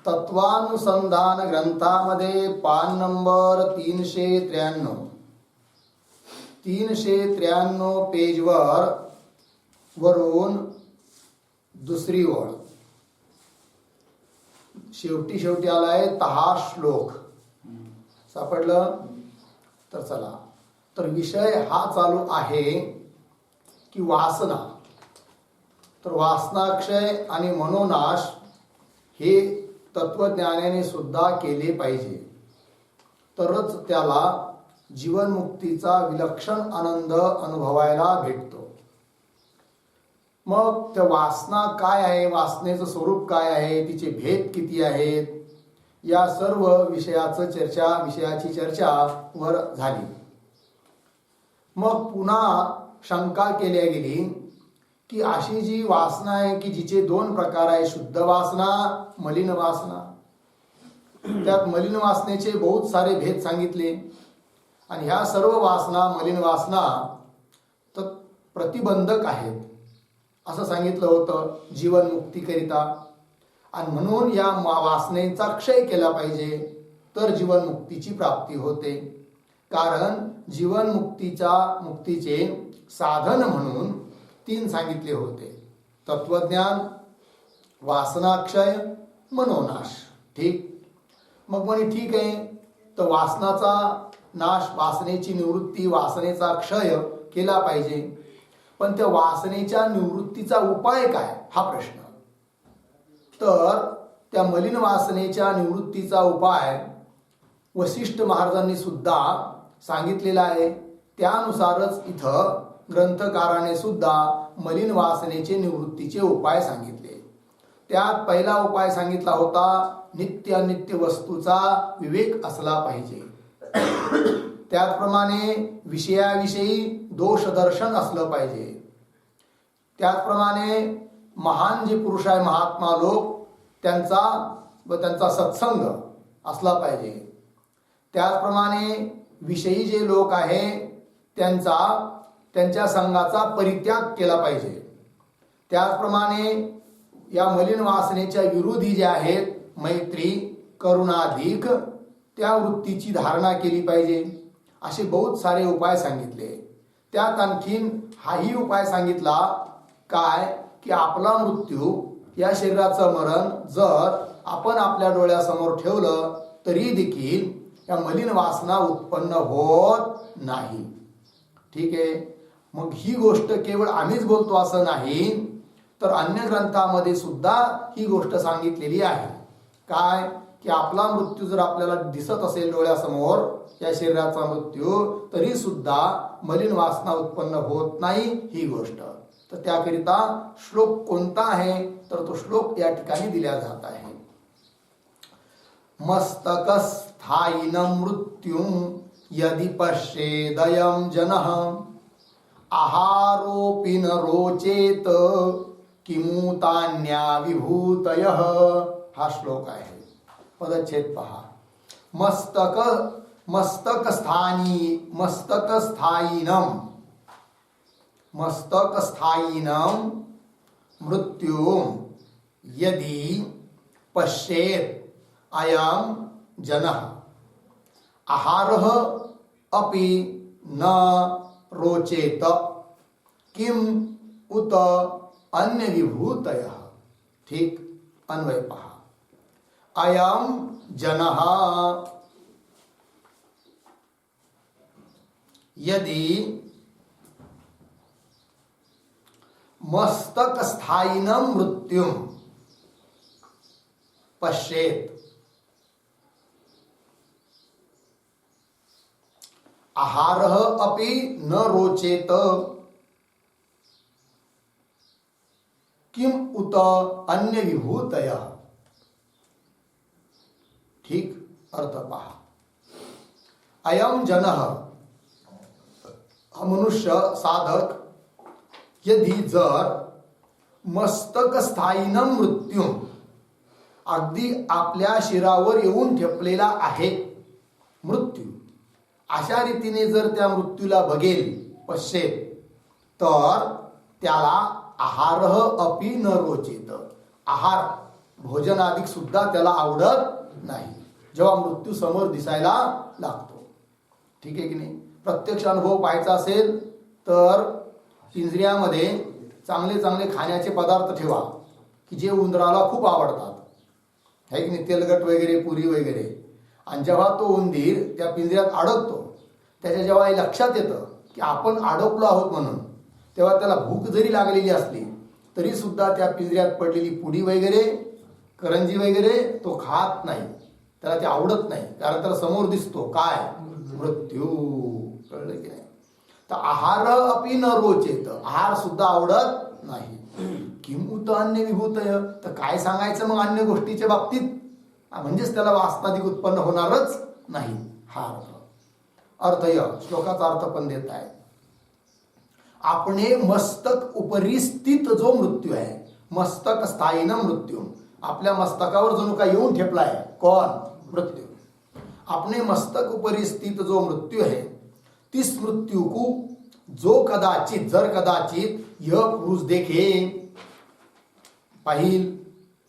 तत्वानुसंधान ग्रंथामध्ये पान नंबर 393 पेजवर वरून दुसरी ओळ शेवटी आलाय 10 श्लोक सापडलं. तर चला, तर विषय हा चालू आहे की वासना. तर वासनाक्षय आणि मनोनाश हे तत्वज्ञानाने सुद्धा केले पाहिजे, तरच त्याला जीवनमुक्तीचा विलक्षण आनंद अनुभवायला भेटतो. मग त्या वासना काय आहे, वासनेचं स्वरूप काय आहे, तिचे भेद किती आहेत, या सर्व विषयाची चर्चा वर झाली. मग पुन्हा शंका केल्या गेली की अशी जी वासना आहे की जिचे 2 प्रकार आहे, शुद्ध वासना, मलिन वासना. त्यात मलिन वासनेचे बहुत सारे भेद सांगितले आणि ह्या सर्व वासना, मलिन वासना तर प्रतिबंधक आहेत असं सांगितलं होतं जीवनमुक्तीकरिता. आणि म्हणून या वासनेचा क्षय केला पाहिजे तर जीवनमुक्तीची प्राप्ती होते. कारण मुक्तीचे साधन म्हणून 3 सांगितले होते: तत्वज्ञान, वासनाक्षय, मनोनाश. ठीक. मग म्हणे ठीक आहे, तर वासनाचा नाश, वासनेची निवृत्ती, वासनेचा क्षय केला पाहिजे. पण त्या वासनेच्या निवृत्तीचा उपाय काय, हा प्रश्न. तर त्या मलिन वासनेच्या निवृत्तीचा उपाय वसिष्ठ महाराजांनी सुद्धा सांगितलेला आहे. त्यानुसारच इथं ग्रंथकाराने सुद्धा मलिन वासनेचे निवृत्तीचे उपाय सांगितले. त्यात पहिला उपाय सांगितला होता, नित्य अनित्य वस्तूचा विवेक असला पाहिजे. त्याचप्रमाणे विषयाविषयी दोष दर्शन असलं पाहिजे. त्याचप्रमाणे महान जे पुरुष आहे, महात्मा लोक, त्यांचा सत्संग असला पाहिजे. त्याचप्रमाणे विषयी जे लोक आहे त्यांच्या संघाचा परित्याग केला पाहिजे. त्याचप्रमाणे या मलिन वासनेच्या विरोधी जे आहेत, मैत्री, करुणाधिक, त्या वृत्तीची धारणा केली पाहिजे. असे बहुत सारे उपाय सांगितले. त्यात आणखीन हाही उपाय सांगितला काय, की आपला मृत्यू, या शरीराचं मरण जर आपण आपल्या डोळ्यासमोर ठेवलं तरी देखील या मलिन वासना उत्पन्न होत नाही. ठीक आहे. मग ही गोष्ट केवळ आम्हीच बोलतो असं नाही, तर अन्य ग्रंथामध्ये सुद्धा ही गोष्ट सांगितलेली आहे. काय, की आपला मृत्यू जर आपल्याला दिसत असेल डोळ्यासमोर, या शरीराचा मृत्यू, तरी सुद्धा मलिन वासना उत्पन्न होत नाही ही गोष्ट. तर त्याकरिता श्लोक कोणता आहे, तर तो श्लोक या ठिकाणी दिला जात आहे. मस्तकस्थायिनं मृत्युं यदि पश्येदयं जनः आहारोऽपि न रोचेत किमुतान्या विभूतयः. हा श्लोक आहे. पदच्छेद पहा. मस्तकस्थायिनं मृत्युं यदि पश्येत अयं जनः आहारः अपि न रोचेत किम उत अन्य विभूतयः. ठीक. अन्वय पहा. अयं जनः यदि मस्तकस्थायिनं मृत्युं पश्येत आहारः अपि न रोचेत किम उत अन्य विभूतयः. ठीक. अर्थ पहा. अयम जनः, हा मनुष्य साधक, यदि जर मस्तकस्थायिनं मृत्यू, अगदी आपल्या शिरावर येऊन ठेपलेला आहे मृत्यू, अशा रीतीने जर त्या मृत्यूला बघेल, पश्येत, तर त्याला आहार अपि न रोचेत. आहार भोजनाधिक सुद्धा त्याला आवडत नाही जेव्हा मृत्यू समोर दिसायला लागतो. ठीक आहे की नाही. प्रत्यक्ष अनुभव पाहायचा असेल तर पिंजऱ्यामध्ये चांगले चांगले खाण्याचे पदार्थ ठेवा की जे उंदराला खूप आवडतात, है की नाही. तेलकट वगैरे, पुरी वगैरे. आणि जेव्हा तो उंदीर त्या पिंजऱ्यात अडकतो, त्याच्या जेव्हा हे लक्षात येतं की आपण अडकलो आहोत म्हणून, तेव्हा त्याला भूक जरी लागलेली असली तरी सुद्धा त्या पिंजऱ्यात पडलेली पुडी वगैरे, करंजी वगैरे तो खात नाही. त्याला ते आवडत नाही, कारण त्याला समोर दिसतो काय, मृत्यू. कळलं की नाही. तर आहार अपि न रोचेत, आहार सुद्धा आवडत नाही. किंमुत अन्य विभूतय, तर काय सांगायचं मग अन्य गोष्टीच्या बाबतीत, म्हणजेच त्याला वासनाधिक उत्पन्न होणारच नाही. हा अर्थ य श्लोकाचा अर्थ पण देत आहे. आपणे मस्तक उपरी स्थित जो मृत्यू आहे, मस्तक स्थायीन मृत्यू, आपल्या मस्तकावर जणू काय येऊन ठेपलाय कोण, मृत्यू. आपणे मस्तक उपरी स्थित जो मृत्यू है, तिस मृत्यू को जो कदाचित, जर कदाचित यह पुरुष देखे, पाहिल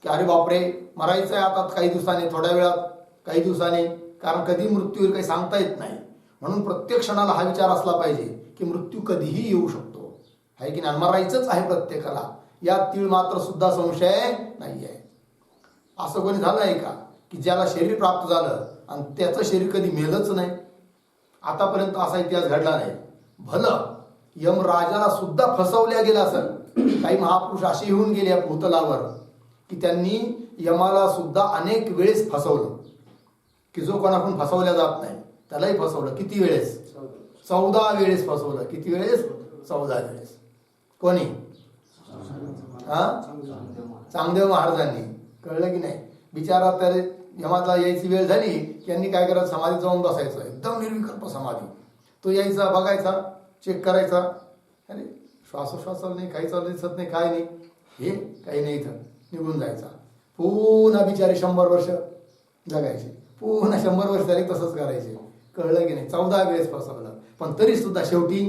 की अरे बापरे मरायचं आहे आता काही दिवसांनी, थोड्या वेळात, काही दिवसांनी, कारण कधी मृत्यू काही सांगता येत नाही. म्हणून प्रत्येक क्षणाला हा विचार असला पाहिजे की मृत्यू कधीही येऊ शकतो, आहे की नाही. मरायचंच आहे प्रत्येकाला, यात तीळ मात्र सुद्धा संशय नाही आहे. असं कोणी झालं आहे का की ज्याला शरीर प्राप्त झालं आणि त्याचं शरीर कधी मेलच नाही? आतापर्यंत असा इतिहास घडला नाही. भलं यमराजाला सुद्धा फसवल्या गेला असेल. काही महापुरुष असे येऊन गेले भूतलावर की त्यांनी यमाला सुद्धा अनेक वेळेस फसवलं, की जो कोणाकडून फसवल्या जात नाही त्यालाही फसवलं. किती वेळेस? 14 वेळेस फसवलं. किती वेळेस? 14 वेळेस. कोणी? चांगदेव महाराजांनी. कळलं की नाही. बिचारा त्याला यमाला यायची वेळ झाली की यांनी काय करायचं, समाधीत जाऊन बसायचं, एकदम निर्विकल्प समाधी. तो यायचा, बघायचा, चेक करायचा, अरे श्वासोश्वासाला नाही, काही चालू दिसत नाही, काय नाही, हे काही नाही, इथं निघून जायचा. पुन्हा बिचारे 100 वर्ष जगायचे, पुन्हा 100 वर्ष झाले तसंच करायचे. कळलं की नाही. 14 वेळेस फसवलं, पण तरी सुद्धा शेवटी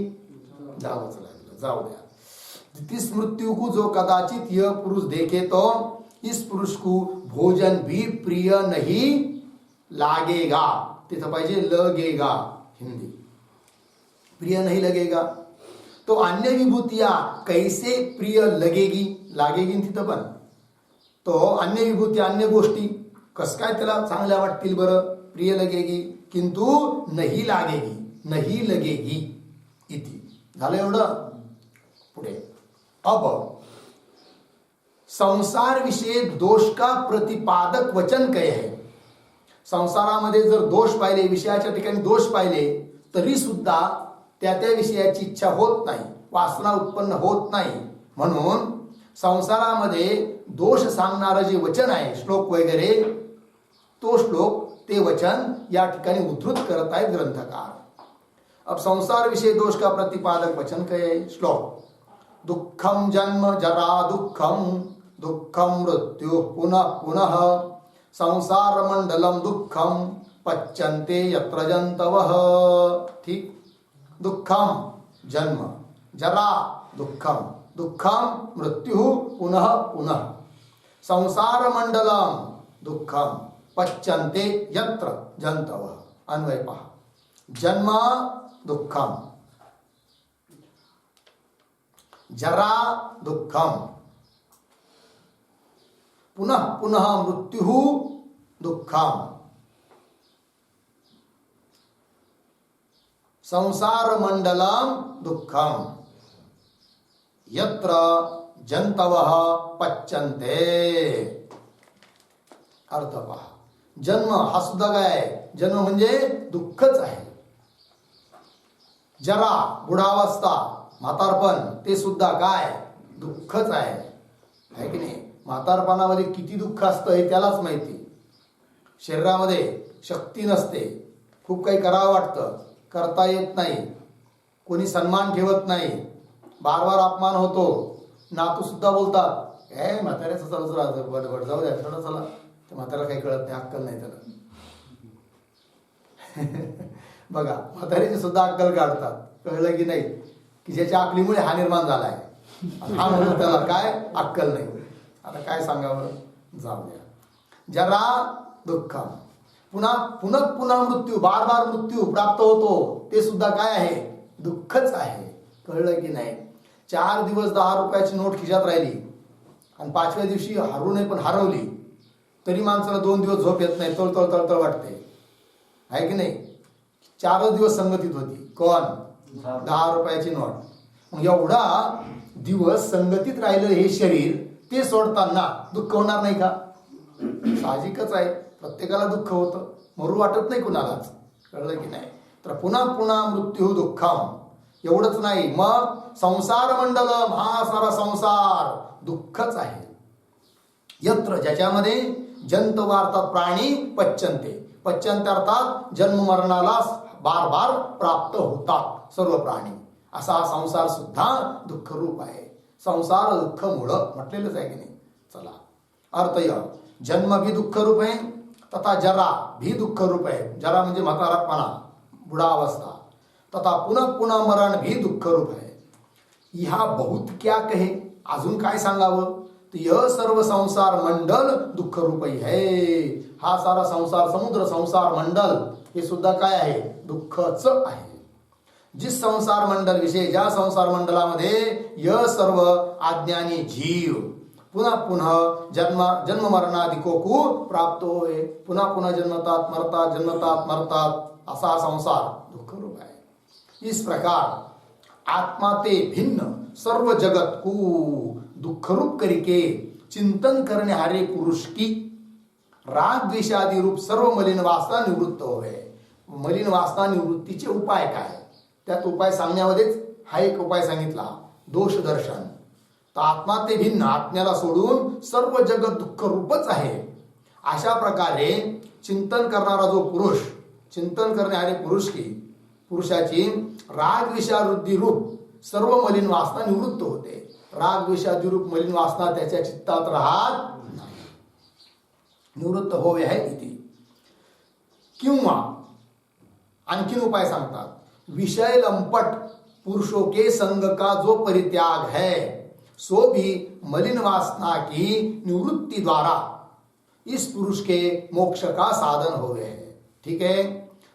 जावंच लागलं. जाऊ द्या. तिस मृत्यु को जो कदाचित यह पुरुष देखे तो इस पुरुष को भोजन भी प्रिय नहीं लागेगा. तिथं पाहिजे लगेगा, हिंदी. प्रिय नहीं लगेगा. तो अन्य विभूतियां कैसे प्रिय लगेगी, लागेगी तिथं पण. तो अन्य विभूती, अन्य गोष्टी कस काय त्याला चांगल्या वाटतील बरं, प्रिय लगेगी, किंतु नहीं लागेगी, नहीं लगेगी इति. झालं एवढं. पुढे अब संसार विषय दोष का प्रतिपादक वचन काय आहे. संसारामध्ये जर दोष पाहिले, विषयाच्या ठिकाणी दोष पाहिले, तरी सुद्धा त्या त्या विषयाची इच्छा होत नाही, वासना उत्पन्न होत नाही. म्हणून संसारामध्ये दोष सांगणारं जे वचन आहे, श्लोक वगैरे, तो श्लोक, ते वचन या ठिकाणी उद्धृत करत आहेत ग्रंथकार. अब संसार विषय दोष का प्रतिपादक वचन काय आहे. श्लोक. दुःखम जन्म जरा दुःखम, दुःखम मृत्यु पुनः पुनः, संसार मंडलम दुःखम पच्यन्ते यत्र जंतवः. ठीक. दुःखम जन्म, जरा दुःखम, दुःखम मृत्यु पुनः पुनः, संसार मंडलम दुःखम पच्यन्ते यत्र जंतवः. अन्वय पहा. जन्म दुःखम, जरा दुःखम, पुनः पुनः मृत्यु दुःखम, संसार मंडलम दुःखम यत्र जंतवः पच्यन्ते. अर्थ पहा. जन्म हा सुद्धा काय आहे, जन्म म्हणजे दुःखच आहे. जरा बुढावस्था, म्हातारपण, ते सुद्धा काय, दुःखच आहे की नाही. म्हातारपणामध्ये किती दुःख असतं हे त्यालाच माहिती. शरीरामध्ये शक्ती नसते, खूप काही करावं वाटतं, करता येत नाही, कोणी सन्मान ठेवत नाही, बार बार अपमान होतो. नातू सुद्धा बोलतात, हे म्हाताऱ्याचं चालूच राहतं, बडबड, जाऊ द्या थोडं, चला. त्या म्हाताऱ्याला काही कळत नाही, अक्कल नाही त्याला. बघा, म्हाताऱ्याची सुद्धा अक्कल काढतात. कळलं की नाही, की ज्याच्या अकलीमुळे हा निर्माण झालाय. हा म्हणून त्याला काय अक्कल नाही. आता काय सांगावं, जाऊ द्या. जरा दुःखम, पुन्हा पुन्हा पुन्हा मृत्यू, बार बार मृत्यू प्राप्त होतो, ते सुद्धा काय आहे, दुःखच आहे. कळलं की नाही. 4 दिवस 10 रुपयाची नोट खिशात राहिली आणि 5व्या दिवशी हरवू नये पण हरवली, तरी माणसाला 2 दिवस झोप येत नाही, तळतळ तळतळ वाटते, आहे की नाही. 4 दिवस संगतीत होती. कोण? 10 रुपयाची नोट. मग एवढा दिवस संगतीत राहिलं हे शरीर, ते सोडताना दुःख होणार नाही का? साहजिकच आहे, प्रत्येकाला दुःख होतं, मरू वाटत नाही कुणालाच. कळलं की नाही. तर पुन्हा पुन्हा मृत्यू दुःखम. एवढंच नाही, मग संसार मंडलम, हा सारा संसार दुःखच आहे. यत्र, ज्याच्यामध्ये जंत वारतात प्राणी पच्यन्ते. पच्यन्ते अर्थात जन्म मरणाला बार बार प्राप्त होतात सर्व प्राणी. असा हा संसार सुद्धा दुःखरूप आहे. संसार दुःख मूळ म्हटलेलंच आहे की नाही. चला, अर्थ य, जन्म भी दुःख रूप आहे, तथा जरा भी दुःख रूप आहे. जरा म्हणजे म्हातारपणा, बुढावस्था. तथा पुनः पुनः मरण भी दुःख रूप है. ह्या बहुत क्या कहे, अजून काय सांगावं. तर यह सर्व संसार मंडल दुःख रूपही है. हा सारा संसार समुद्र, संसार मंडल हे सुद्धा काय आहे, दुःखच आहे. जिस संसार मंडल विषय, ज्या संसार मंडलामध्ये यह सर्व अज्ञानी जीव पुन्हा पुन्हा जन्म मरणादिको को प्राप्त होय. पुन्हा पुन्हा जन्मतात मरतात, जन्मतात मरतात, असा हा संसार दुःखरूप आहे. इस प्रकार आत्मा ते भिन्न सर्व जगत को दुःखरूप करके चिंतन करने हारे पुरुष की राग द्वेषादी रूप सर्व मलिन वासना निवृत्त होय. मलिन वासना निवृत्तीचे उपाय काय, त्यात उपाय सांगण्यामध्येच हा एक उपाय सांगितला, दोष दर्शन. तर आत्मा ते भिन्न, आत्म्याला सोडून सर्व जगत दुःख रूपच आहे. अशा प्रकारे चिंतन करणारा जो पुरुष, चिंतन करणारे पुरुष की पुरुषाची राग विषावृत्ती रूप सर्व मलिन वासना निवृत्त होते. राग विषादी रूप मलिन वासना त्याच्या चित्तात राहत नाही, निवृत्त होवे आहे इथे. किंवा आणखीन उपाय सांगतात, विषय लंपट पुरुषों के संग का जो परित्याग है सो भी मलिन वासना की निवृत्ति द्वारा इस पुरुष के मोक्ष का साधन होवे है. ठीक आहे.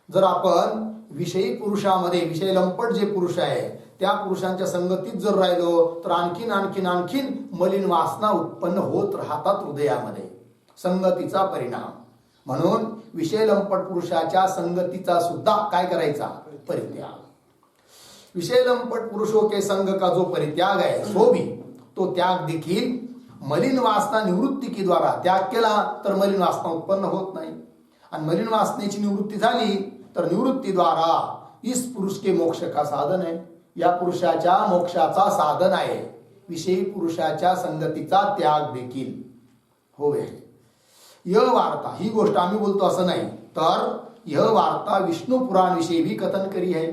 जर आपण विषयी पुरुषामध्ये, विषय लंपट जे पुरुष आहे त्या पुरुषांच्या संगतीत जर राहिलो तर आणखीन आणखीन आणखीन मलिन वासना उत्पन्न होत राहतात हृदयामध्ये, संगतीचा परिणाम. म्हणून विषय लंपट पुरुषाच्या संगतीचा सुद्धा काय करायचा, परित्याग. विषय लंपट पुरुषों के संग का जो परित्याग है सो भी, तो त्याग देखील मलिन वासना निवृत्ती की द्वारा, त्याग केला तर मलिन वासना उत्पन्न होत नाही. आणि मलिन वासनेची निवृत्ती झाली तर निवृत्ती द्वारा इस पुरुष के मोक्ष का साधन आहे, या पुरुषाच्या मोक्षाचा साधन आहे. विषयी पुरुषाच्या संगतीचा त्याग देखील होय. यह वार्ता, ही गोष्ट आम्ही बोलतो असं नाही, तर यह वार्ता विष्णु पुराण विषयी भी कथन करी है,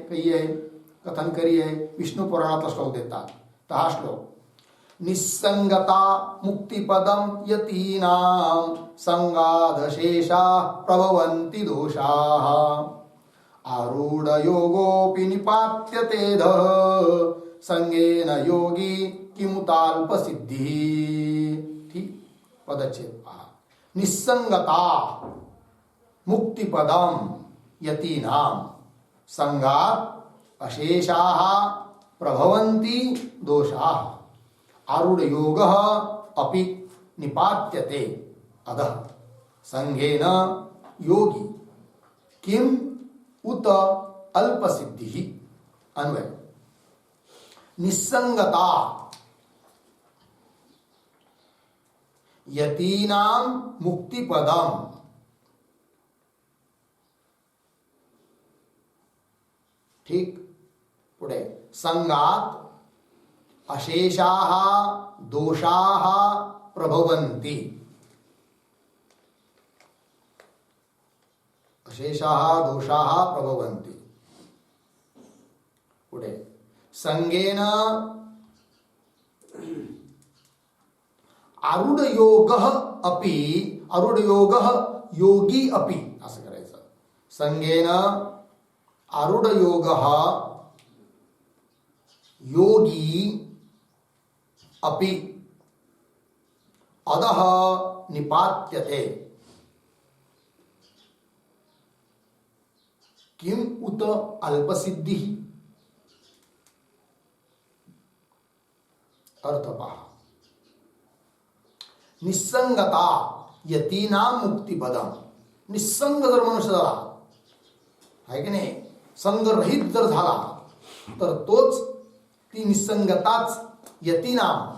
कथन करी है. विष्णु पुराणातला श्लोक देतात. तर हा श्लोक, निस्संगता मुक्तिपदम यतीनां संगादशेषा प्रभवन्ति दोषाः आरूढ योगोपि निपात्यते ध संगेन योगी किमुताल्प सिद्धी. ठीक, पदच्छेद पहा. निस्संगता मुक्तिपदम यतीनां संगात अशेषाः प्रभवन्ति दोषाः आरूढ योगः अपि निपात्यते अधः संघेन योगी किम उत अल्पसिद्धिः. अन्वय, निस्संगता यतीनां मुक्तिपदम, ठीक. पुढे, संगात अशेषाः दोषाः प्रभवन्ति, अशेषाः दोषाः प्रभवन्ति. पुढे, संगेन आरूढ योगः अपि, आरूढ योगः योगी अपि, असं करायचं. संगेन आरूढ योगः योगी अपि अधः निपात्यते किम उत अल्पसिद्धि। अर्थ पहा, निसंगता यतीनाम मुक्तिपदम. निसंग जर मनुष्य झाला आहे की नाही, संगरहित जर झाला तर तोच ती निसंगताच यतीनाम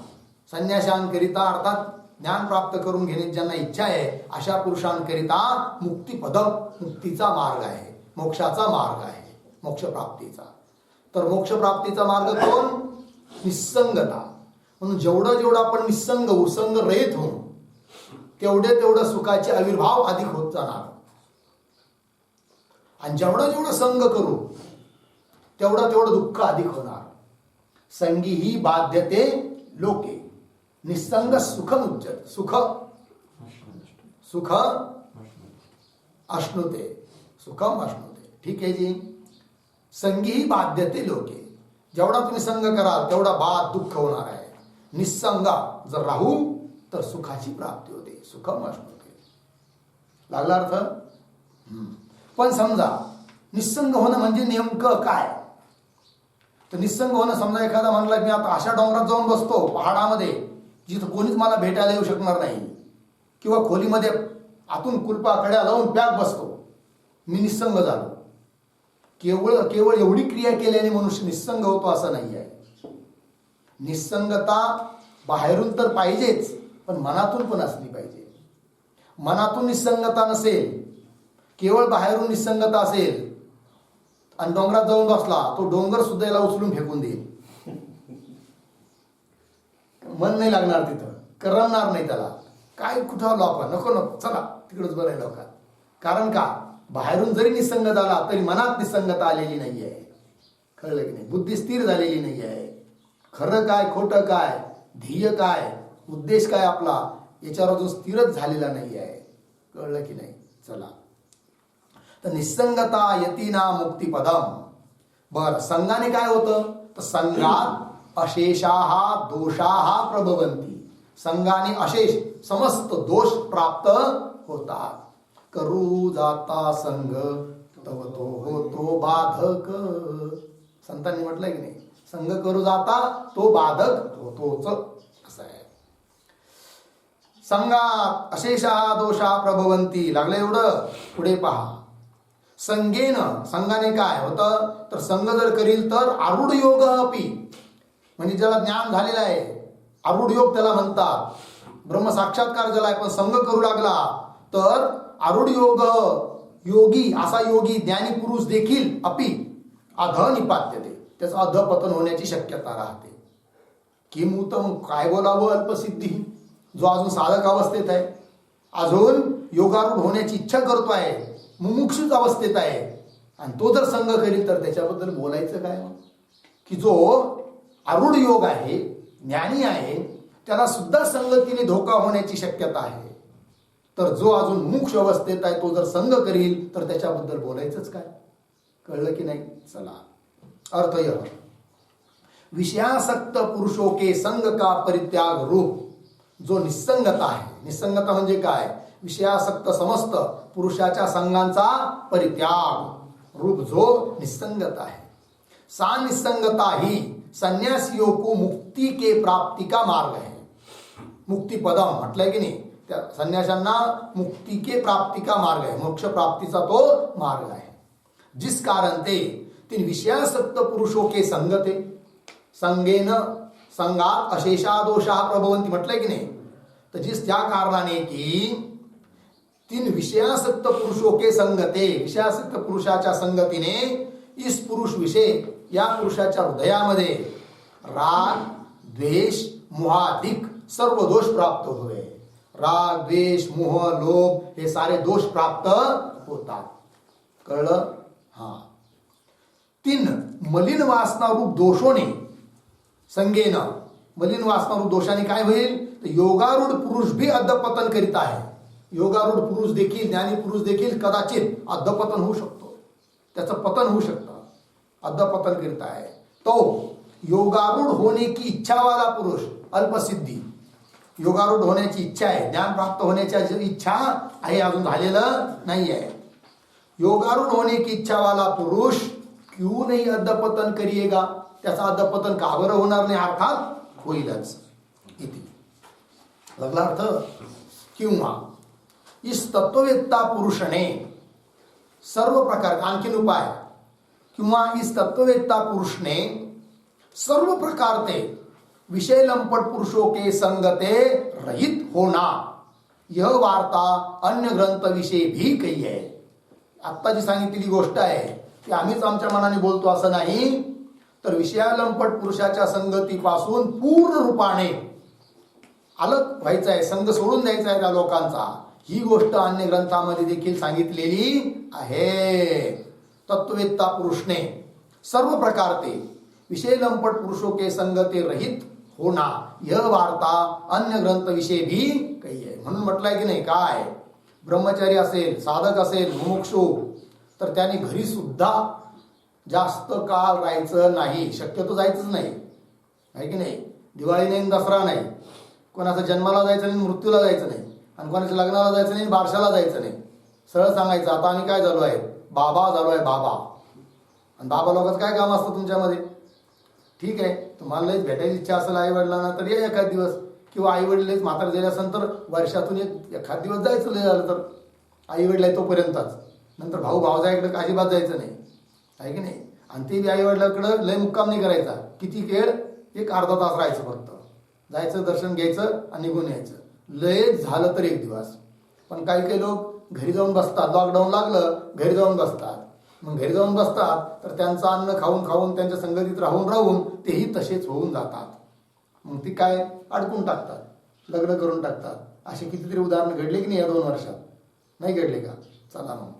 संन्याशांकरिता अर्थात ज्ञान प्राप्त करून घेण्याची ज्यांना इच्छा आहे अशा पुरुषांकरिता मुक्तिपद मुक्तीचा मार्ग आहे, मोक्षाचा मार्ग आहे, मोक्ष प्राप्तीचा. तर मोक्ष प्राप्तीचा मार्ग कोण? निसंगता. म्हणून जेवढं जेवढं आपण निसंग उसंग रहित होऊ तेवढं सुखाचे आविर्भाव अधिक होत जाणार. आणि जेवढं जेवढं संग करू तेवढं दुःख अधिक होणार. संगी ही बाध्यते लोके निसंग सुखम उच्चते. सुख अश्नुते, सुखम अश्नुते. ठीक आहे जी. संगी ही बाध्यते लोके. जेवढा तुम्ही संग कराल तेवढा बाद दुःख होणार आहे. निसंग जर राहू तर सुखाची प्राप्ती होते. सुखम अश्नुते. लागला अर्थ? पण समजा निसंग होणं म्हणजे नेमकं काय? तर निसंग होणं, समजा एखादा म्हणला मी आता अशा डोंगरात जाऊन बसतो पहाडामध्ये जिथं कोणीच मला भेटायला येऊ शकणार नाही, किंवा खोलीमध्ये आतून कुलपा कड्या लावून पॅक बसतो, मी निसंग झालो. केवळ एवढी क्रिया केल्याने मनुष्य निसंग होतो असं नाही आहे. निसंगता बाहेरून तर पाहिजेच, पण मनातून पण असली पाहिजे. मनातून निसंगता नसेल, केवळ बाहेरून निसंगता असेल आणि डोंगरात जाऊन बसला, तो डोंगर सुद्धा याला उचलून फेकून देईल. मन नाही लागणार तिथं, करमणार नाही त्याला. काय कुठं आलो आपण, नको चला तिकडच बरं आहे लोकात. कारण का? बाहेरून जरी निसंग झाला तरी मनात निसंगता आलेली नाही आहे. कळलं की नाही? बुद्धी स्थिर झालेली नाही आहे. खरं काय खोटं काय, ध्येय काय, उद्देश काय आपला, याच्यावर अजून स्थिरच झालेला नाही आहे. कळलं की नाही? चला, तर निसंगता यतीना मुक्तिपदम. बर, संघाने काय होतं? तर संघात अशेषाहा दोषाहा प्रभवंती. संघाने अशेष समस्त दोष प्राप्त होतात. करू जाता संघ तव तो होतो बाधक. संतांनी म्हटलंय की नाही, संघ करू जाता तो बाधक होतोच, असं आहे. संघात अशेषाहा दोषा प्रभवंती. लागलं एवढं? पुढे पहा. संघेनं, संघाने काय होतं? तर संघ जर करील तर आरूढ योग अपि, म्हणजे ज्याला ज्ञान झालेलं आहे, आरूढ योग त्याला म्हणतात. ब्रह्म साक्षात्कार झाला आहे पण संघ करू लागला तर आरूढ योग योगी, असा योगी ज्ञानी पुरुष देखील अपि अध निपात्यते, त्याचं अधपतन होण्याची शक्यता राहते. किमुतम, काय बोलावं अल्पसिद्धी, जो अजून साधक अवस्थेत आहे, अजून योगारूढ होण्याची इच्छा करतो आहे, मुमुक्षुच अवस्थेत आहे, आणि तो जर संघ करील तर त्याच्याबद्दल बोलायचं काय? की जो आरूढ योग आहे, ज्ञानी आहे, त्याला सुद्धा संगतीने धोका होण्याची शक्यता आहे. तर जो अजून मुमुक्ष अवस्थेत आहे तो जर संघ करील तर त्याच्याबद्दल बोलायचंच काय? कळलं की नाही? चला, अर्थ यह विषयासक्त पुरुषों के संग का परित्याग रूप. जो निसंगता आहे, निसंगता म्हणजे काय? विषयासक्त समस्त पुरुषाच्या संघांचा परित्याग रूप जो निसंगता है. सा निसंगता ही संन्यासियों को मुक्ति के प्राप्ति का मार्ग है. मुक्तिपदम म्हटलंय की नाही, त्या संन्याशांना मुक्ति के प्राप्ति का मार्ग है, मोक्ष प्राप्तीचा तो मार्ग आहे. जिस कारण ते तीन विषयासक्त पुरुषों के संगते संगेन संगात अशेषा दोषा प्रभवंती म्हटलंय की नाही. तर जिस त्या कारणाने की तीन विषयासक्त पुरुषों के संगते, विषयासक्त पुरुषाच्या संगतीने इस पुरुष विषय, या पुरुषाच्या हृदयामध्ये राग द्वेष मोहाधिक सर्व दोष प्राप्त हुए. राग द्वेष मोह लोभ हे सारे दोष प्राप्त होतात. कळलं? हा. तीन मलिन वासना रूप दोषोने संगेन, मलिन वासना रूप दोषाने काय होईल? तर योगारूढ पुरुष भी अधपतन करीत आहे. योगारूढ पुरुष देखील, ज्ञानी पुरुष देखील कदाचित अधपतन होऊ शकतो, त्याचं पतन होऊ शकतं, अधपतन करीत आहे. तो योगारूढ होने की इच्छा वाला पुरुष अल्पसिद्धी, योगारूढ होण्याची इच्छा आहे, ज्ञान प्राप्त होण्याची इच्छा आहे, अजून झालेलं नाही आहे. योगारूढ होने की इच्छा वाला पुरुष क्यों नहीं अधपतन करिएगा, त्याचा अधपतन का बरं होणार नाही, अर्थात होईलच. इति लगला अर्थ. किंवा इस तत्ववेत्ता पुरुषने सर्व प्रकार, आणखीन उपाय, किंवा इस तत्ववेत्ता पुरुष ने सर्व प्रकार से विषय लंपट पुरुषों के संगते रहित होना, यह वार्ता अन्य ग्रंथ विषय भी कही है. आत्ता जी सांगितलेली गोष्ट आहे की आम्हीच आमच्या मनाने बोलतो असं नाही, तर विषयालंपट पुरुषाच्या संगतीपासून पूर्ण रूपाने अलग व्हायचं आहे, संघ सोडून द्यायचा आहे त्या लोकांचा, ही गोष्ट अन्य ग्रंथामध्ये देखील सांगितलेली आहे. तत्ववेत्ता पुरुष ने सर्व प्रकार ते विषय लंपट पुरुषों के संगते रहित होना, यह वार्ता अन्य ग्रंथ विषय भी कही आहे. म्हणून म्हटलंय की नाही, काय ब्रह्मचारी असेल, साधक असेल, मुमुक्षु, तर त्याने घरी सुद्धा जास्त काळ राहायचं नाही, शक्यतो जायचंच नाही, आहे की नाही. दिवाळी नाही, दसरा नाही, कोणाचा जन्माला जायचं नाही, मृत्यूला जायचं नाही, आणि कोणाच्या लग्नाला जायचं नाही, बारशाला जायचं नाही. सरळ सांगायचं, आता आम्ही काय झालो आहे, बाबा झालो आहे, बाबा. आणि बाबा लोकांचं काय काम असतं तुमच्यामध्ये, ठीक आहे. तुम्हाला लयच भेटायची इच्छा असेल आई वडिलांना तर या एखाद दिवस, किंवा आई वडील म्हातार झाले असेल तर वर्षातून एखाद दिवस जायचं, लय झालं तर आई वडील आहे तोपर्यंतच, नंतर भाऊ भावजाकडे अजिबात जायचं नाही, आहे की नाही. आणि ते बी आई वडिलांकडं लय मुक्काम नाही करायचा, किती वेळ, एक अर्धा तास राहायचं फक्त, जायचं दर्शन घ्यायचं आणि निघून यायचं, लय झालं तर एक दिवस. पण काही काही लोक घरी जाऊन बसतात, लॉकडाऊन लागलं घरी जाऊन बसतात. मग घरी जाऊन बसतात तर त्यांचं अन्न खाऊन खाऊन त्यांच्या संगतीत राहून राहून तेही तसेच होऊन जातात. मग ती काय अडकून टाकतात, लग्न करून टाकतात. असे कितीतरी उदाहरण घडले की नाही या 2 वर्षात, नाही घडले का. चला मग.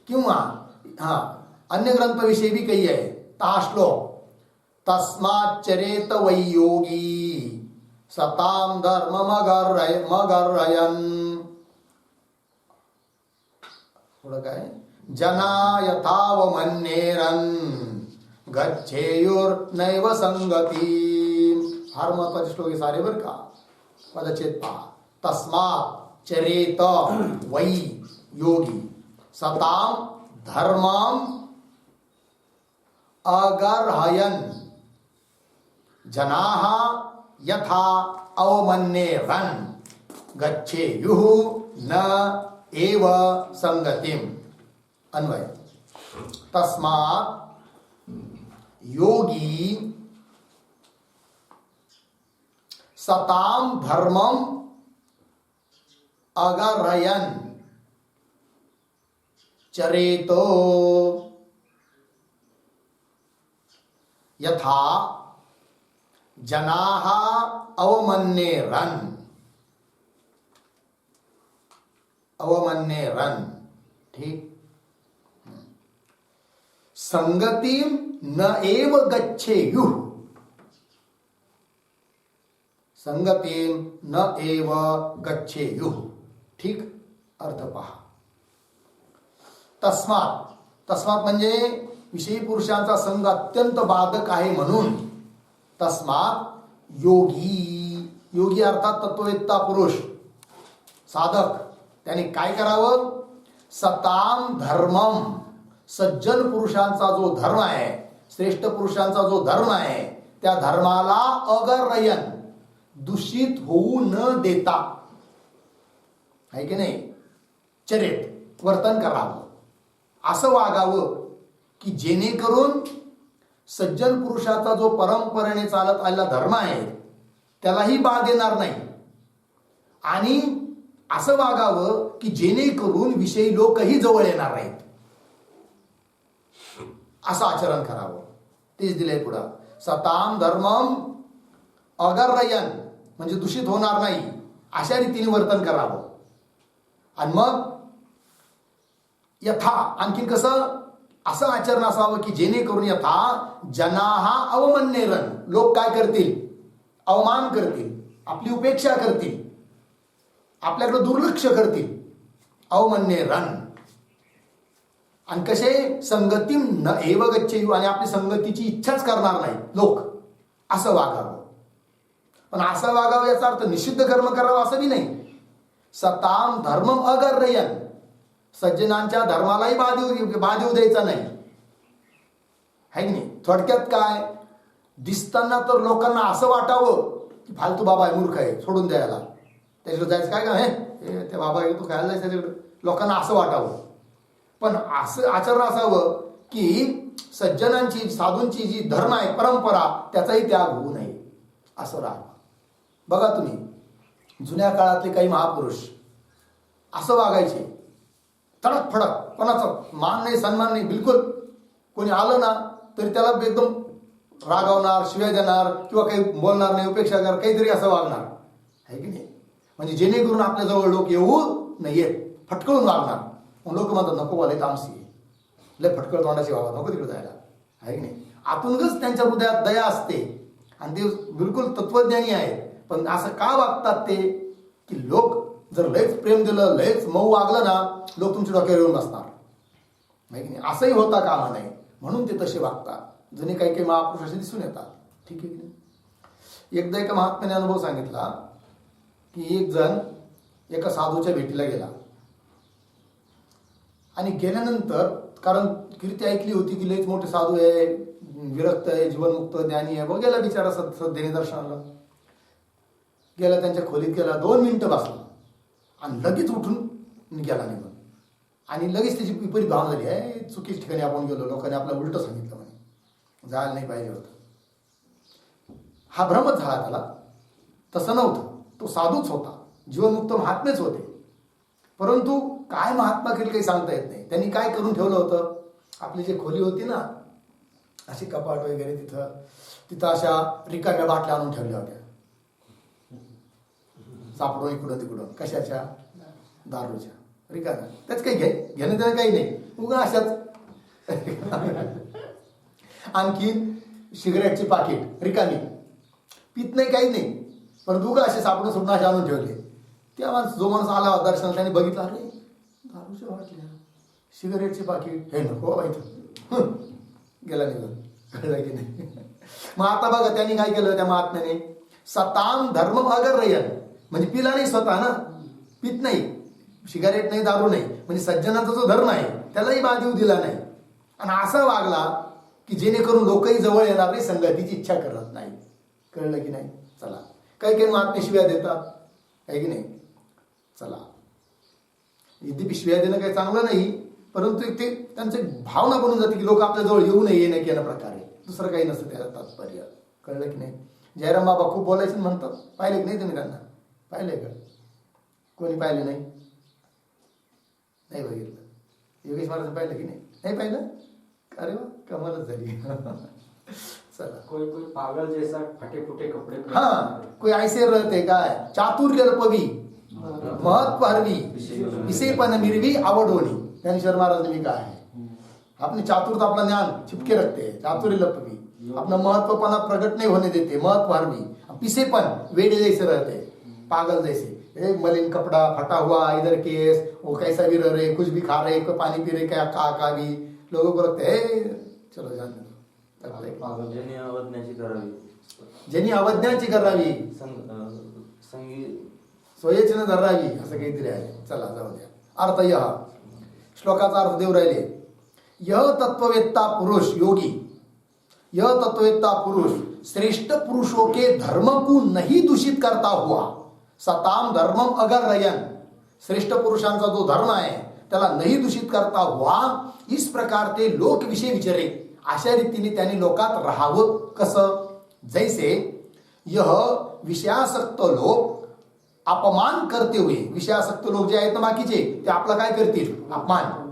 किंवा अन्य ग्रंथ विषयी भी काही आहे. हा श्लोक, तस्माच्चरेत वै योगी सताम धर्म मगर्रयन. थोडं काय, जना यथावमन्येरन गच्छेयुर्नैव संगती. फार महत्वाचे श्लोक आहे सारे बरं का, पदच्छेद पहा. तस्मात् चरेत वै योगी सताम धर्मम अगर्हयन जनाः यथा अवमन्येरन गच्छेयुः न एव संगतिम. अन्वय, तस्मात् योगी सताम धर्मम अगर्हयन चरेतो यथा जनाः अवमन्येरन. अवमन्येरन, ठीक. संगतिम न एव गच्छेयुः. संगतिम न एव गच्छेयुः, ठीक. अर्थ पहा. तस्मात, तस्मात म्हणजे विषयी पुरुषांचा संग अत्यंत बाधक आहे म्हणून. तस्मात योगी, योगी अर्थात तत्ववेत्ता पुरुष, साधक, त्याने काय करावं. सताम धर्मम, सज्जन पुरुषांचा जो धर्म आहे, श्रेष्ठ पुरुषांचा जो धर्म आहे, त्या धर्माला अगर्हयन, दूषित होऊ न देता, आहे की नाही, चरित वर्तन करावं, असं वागावं की जेणेकरून सज्जन पुरुषाचा जो परंपरेने चालत आलेला धर्म आहे त्यालाही बाध येणार नाही, आणि असं वागावं की जेणेकरून विषयी लोकही जवळ येणार नाहीत, असं आचरण करावं. तेच दिलंय पुढं. सताम धर्मम अगर्हयन म्हणजे दूषित होणार नाही, अशा रीतीने वर्तन करावं. आणि मग यथा, आणखी कसं, असं आचरण असावं की जेणेकरून यथा जनाः अवमन्येरन, लोक काय करतील, अवमान करतील, आपली उपेक्षा करतील, आपल्याकडे दुर्लक्ष करतील. अवमन्येरन, आणि कसे संगती न एव गच्छेयु, आणि आपली संगतीची इच्छाच करणार नाही लोक, असं वागावं. पण असं वागावं याचा अर्थ निषिद्ध कर्म करावं असं बी नाही. सताम धर्मम अगर्यन, सज्जनांच्या धर्मालाही बाध येऊ द्यायचा नाही, है की नाही. थोडक्यात काय, दिसताना तर लोकांना असं वाटावं की फालतू बाबा आहे, मूर्ख आहे, सोडून द्यायला, त्याच्याकडे जायचं काय का, हे ते बाबा आहे, तू खायला जायचं त्याच्याकडे, लोकांना असं वाटावं. पण असं आचरण असावं की सज्जनांची, साधूंची जी धर्म आहे, परंपरा, त्याचाही त्याग होऊ नये, असं राहा. बघा तुम्ही जुन्या काळातले काही महापुरुष असं वागायचे, तडक फडक, कोणाचा मान नाही, सन्मान नाही, बिलकुल. कोणी आलं ना तरी त्याला एकदम रागावणार, शिव्या देणार, किंवा काही बोलणार नाही, उपेक्षा करणार, काहीतरी असं वागणार, आहे की नाही. म्हणजे जेणेकरून आपल्याजवळ लोक येऊ नाहीयेत, फटकळून वागणार. मग लोक म्हणतात नको बोलाय, तामसी लय फटकळ तोंडाची व्हावं, नको तिकडे जायला, आहे की नाही. आतूनच त्यांच्या हृदयात दया असते आणि ते बिलकुल तत्वज्ञानी आहेत. पण असं का वागतात ते, की लोक जर लयच प्रेम दिलं, लयच मऊ वागलं ना, लोक तुमच्या डोक्यावर येऊन बसणार, आहे की नाही. असंही होता कामा नाही, म्हणून ते तसे वागतात. जुने काही काही महापुरुष असे दिसून येतात, ठीक आहे की नाही. एकदा एका महात्म्याने अनुभव सांगितला की एक जण एका साधूच्या भेटीला गेला, आणि गेल्यानंतर, कारण कीर्ती ऐकली होती की लयच मोठे साधू आहे, विरक्त आहे, जीवनमुक्त, ज्ञानी आहे, गेला बिचारा श्रद्धेने दर्शनाला गेला, त्यांच्या खोलीत गेला, 2 मिनिटं बसला आणि लगेच उठून गेला निघून. आणि लगेच त्याची विपरीत भावना झाली, आहे चुकीच्या ठिकाणी आपण गेलो, लोकांनी आपल्याला उलटं सांगितलं, म्हणे जायला नाही पाहिजे होतं. हा भ्रमच झाला त्याला. तसं नव्हतं, तो साधूच होता, जीवनमुक्त महात्मेच होते. परंतु काय महात्मा केली काही सांगता येत नाही. त्यांनी काय करून ठेवलं होतं, आपली जी खोली होती ना, अशी कपाट वगैरे, तिथं अशा रिकाम्या बाटल्या आणून ठेवल्या होत्या, सापडून इकडून तिकडून, कशाच्या, दारूच्या रिकाम्या. त्याच काही घेणं देणं काही नाही, उगा अशाच. आणखी सिगरेटची पाकिट रिकामी, पित नाही, काही नाही, पण उगा असे सापडून सुटणं असे आणून ठेवले. त्या जो माणूस आला दर्शनाला, त्याने बघितलं, अरे दारूच्या बाटल्या, सिगरेटचे पाकिट, हे नको माहिती, गेला निघून, कळलं की नाही. मग आता बघा त्यांनी काय केलं त्या महात्म्याने, सताम धर्म अगर्यन, म्हणजे पिला नाही स्वतः ना, पित नाही, सिगारेट नाही, दारू नाही, म्हणजे सज्जनाचा जो धर्म आहे त्यालाही बाध येऊ दिला नाही. आणि असा वागला की जेणेकरून लोकही जवळ येणार नाही, संगतीची इच्छा करत नाही, कळलं की नाही. चला, काही काही महात्मे शिव्या देतात, आहे की नाही. चला, यद्यपि शिव्या देणं काही चांगलं नाही, परंतु ते त्यांचं भावना बनून जाते की लोक आपल्याजवळ येऊ नये, येण्या केल्या प्रकारे, दुसरं काही नसतं त्याला तात्पर्य, कळलं की नाही. जयराम बाबा खूप बोलायचं म्हणतात, पाहिले की नाही तुम्ही त्यांना, पाहिले का, कोणी पाहिले नाही, नाही बघितलं. योगेश महाराज पाहिलं की नाही, नाही पाहिलं, अरे वा, कमालच झाली. चला, कोई कोई पागल जैसा फटे फुटे कपडे, हाँ कोई ऐसे रहते काय, चातुर्य पवी महत्व हरवी, विषयपण मिरवी आवड होणी. ज्ञानेश्वर महाराज ने कहा है, अपने चातुर्थ अपना ज्ञान छिपके रखते हैं, चातुर्य लपवी, अपना महत्वपना प्रकट नहीं होने देते, महत्व हरवी, पिसेपन वेडे जैसे रहते, पागल जैसे, एक मलिन कपड़ा फटा हुआ, इधर केस, वो कैसा भी रह रहे, कुछ भी खा रहे, कोई पानी पी रहे, क्या का भी, लोगों को लगता है चलो जाने दो. ज्यांनी अवज्ञाची करावी, ज्यांनी अवज्ञाची करावी, सोयेची न धरावी, असं काहीतरी आहे. चला जाऊ द्या. अर्थ यह, श्लोकाचा अर्थ देव राहिले. यह तत्ववेत्ता पुरुष योगी, यह तत्ववेत्ता पुरुष श्रेष्ठ पुरुषों के धर्म को नहीं दूषित करता हुआ, सताम धर्मम अगर्यन, श्रेष्ठ पुरुषांचा जो धर्म आहे त्याला नहीं दूषित करता हुआ, इस प्रकार ते लोक विषय विचारे, अशा रीतीने त्यांनी लोकात राहावं. कसं, जैसे यह विषयासक्त लोक अपमान करते हुए, विषयासक्त लोक जे आहेत ना बाकीचे, ते आपला काय करतील, अपमान.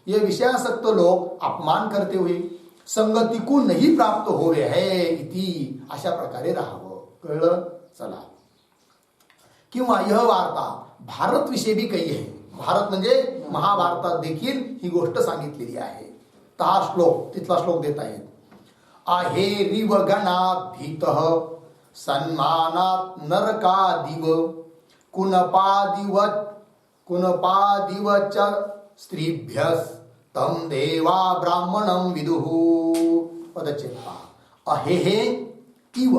ये विषयासक्त लोक अपमान करते हुए संगती को नहीं प्राप्त होवे है इति, अशा प्रकारे राहावं. कळलं. चला, किंवा यह वार्ता भारत विषयी भी काही आहे. भारत म्हणजे महाभारतात देखील ही गोष्ट सांगितलेली आहे. हा श्लोक, तिथला श्लोक देत आहेत. आहेरिव गणात भीतः सन्मानात नरकादिव, कुनपादिव च स्त्रीभ्यस तम देवा ब्राह्मणं विदुः. पदच्छेद पहा. अहेहे इव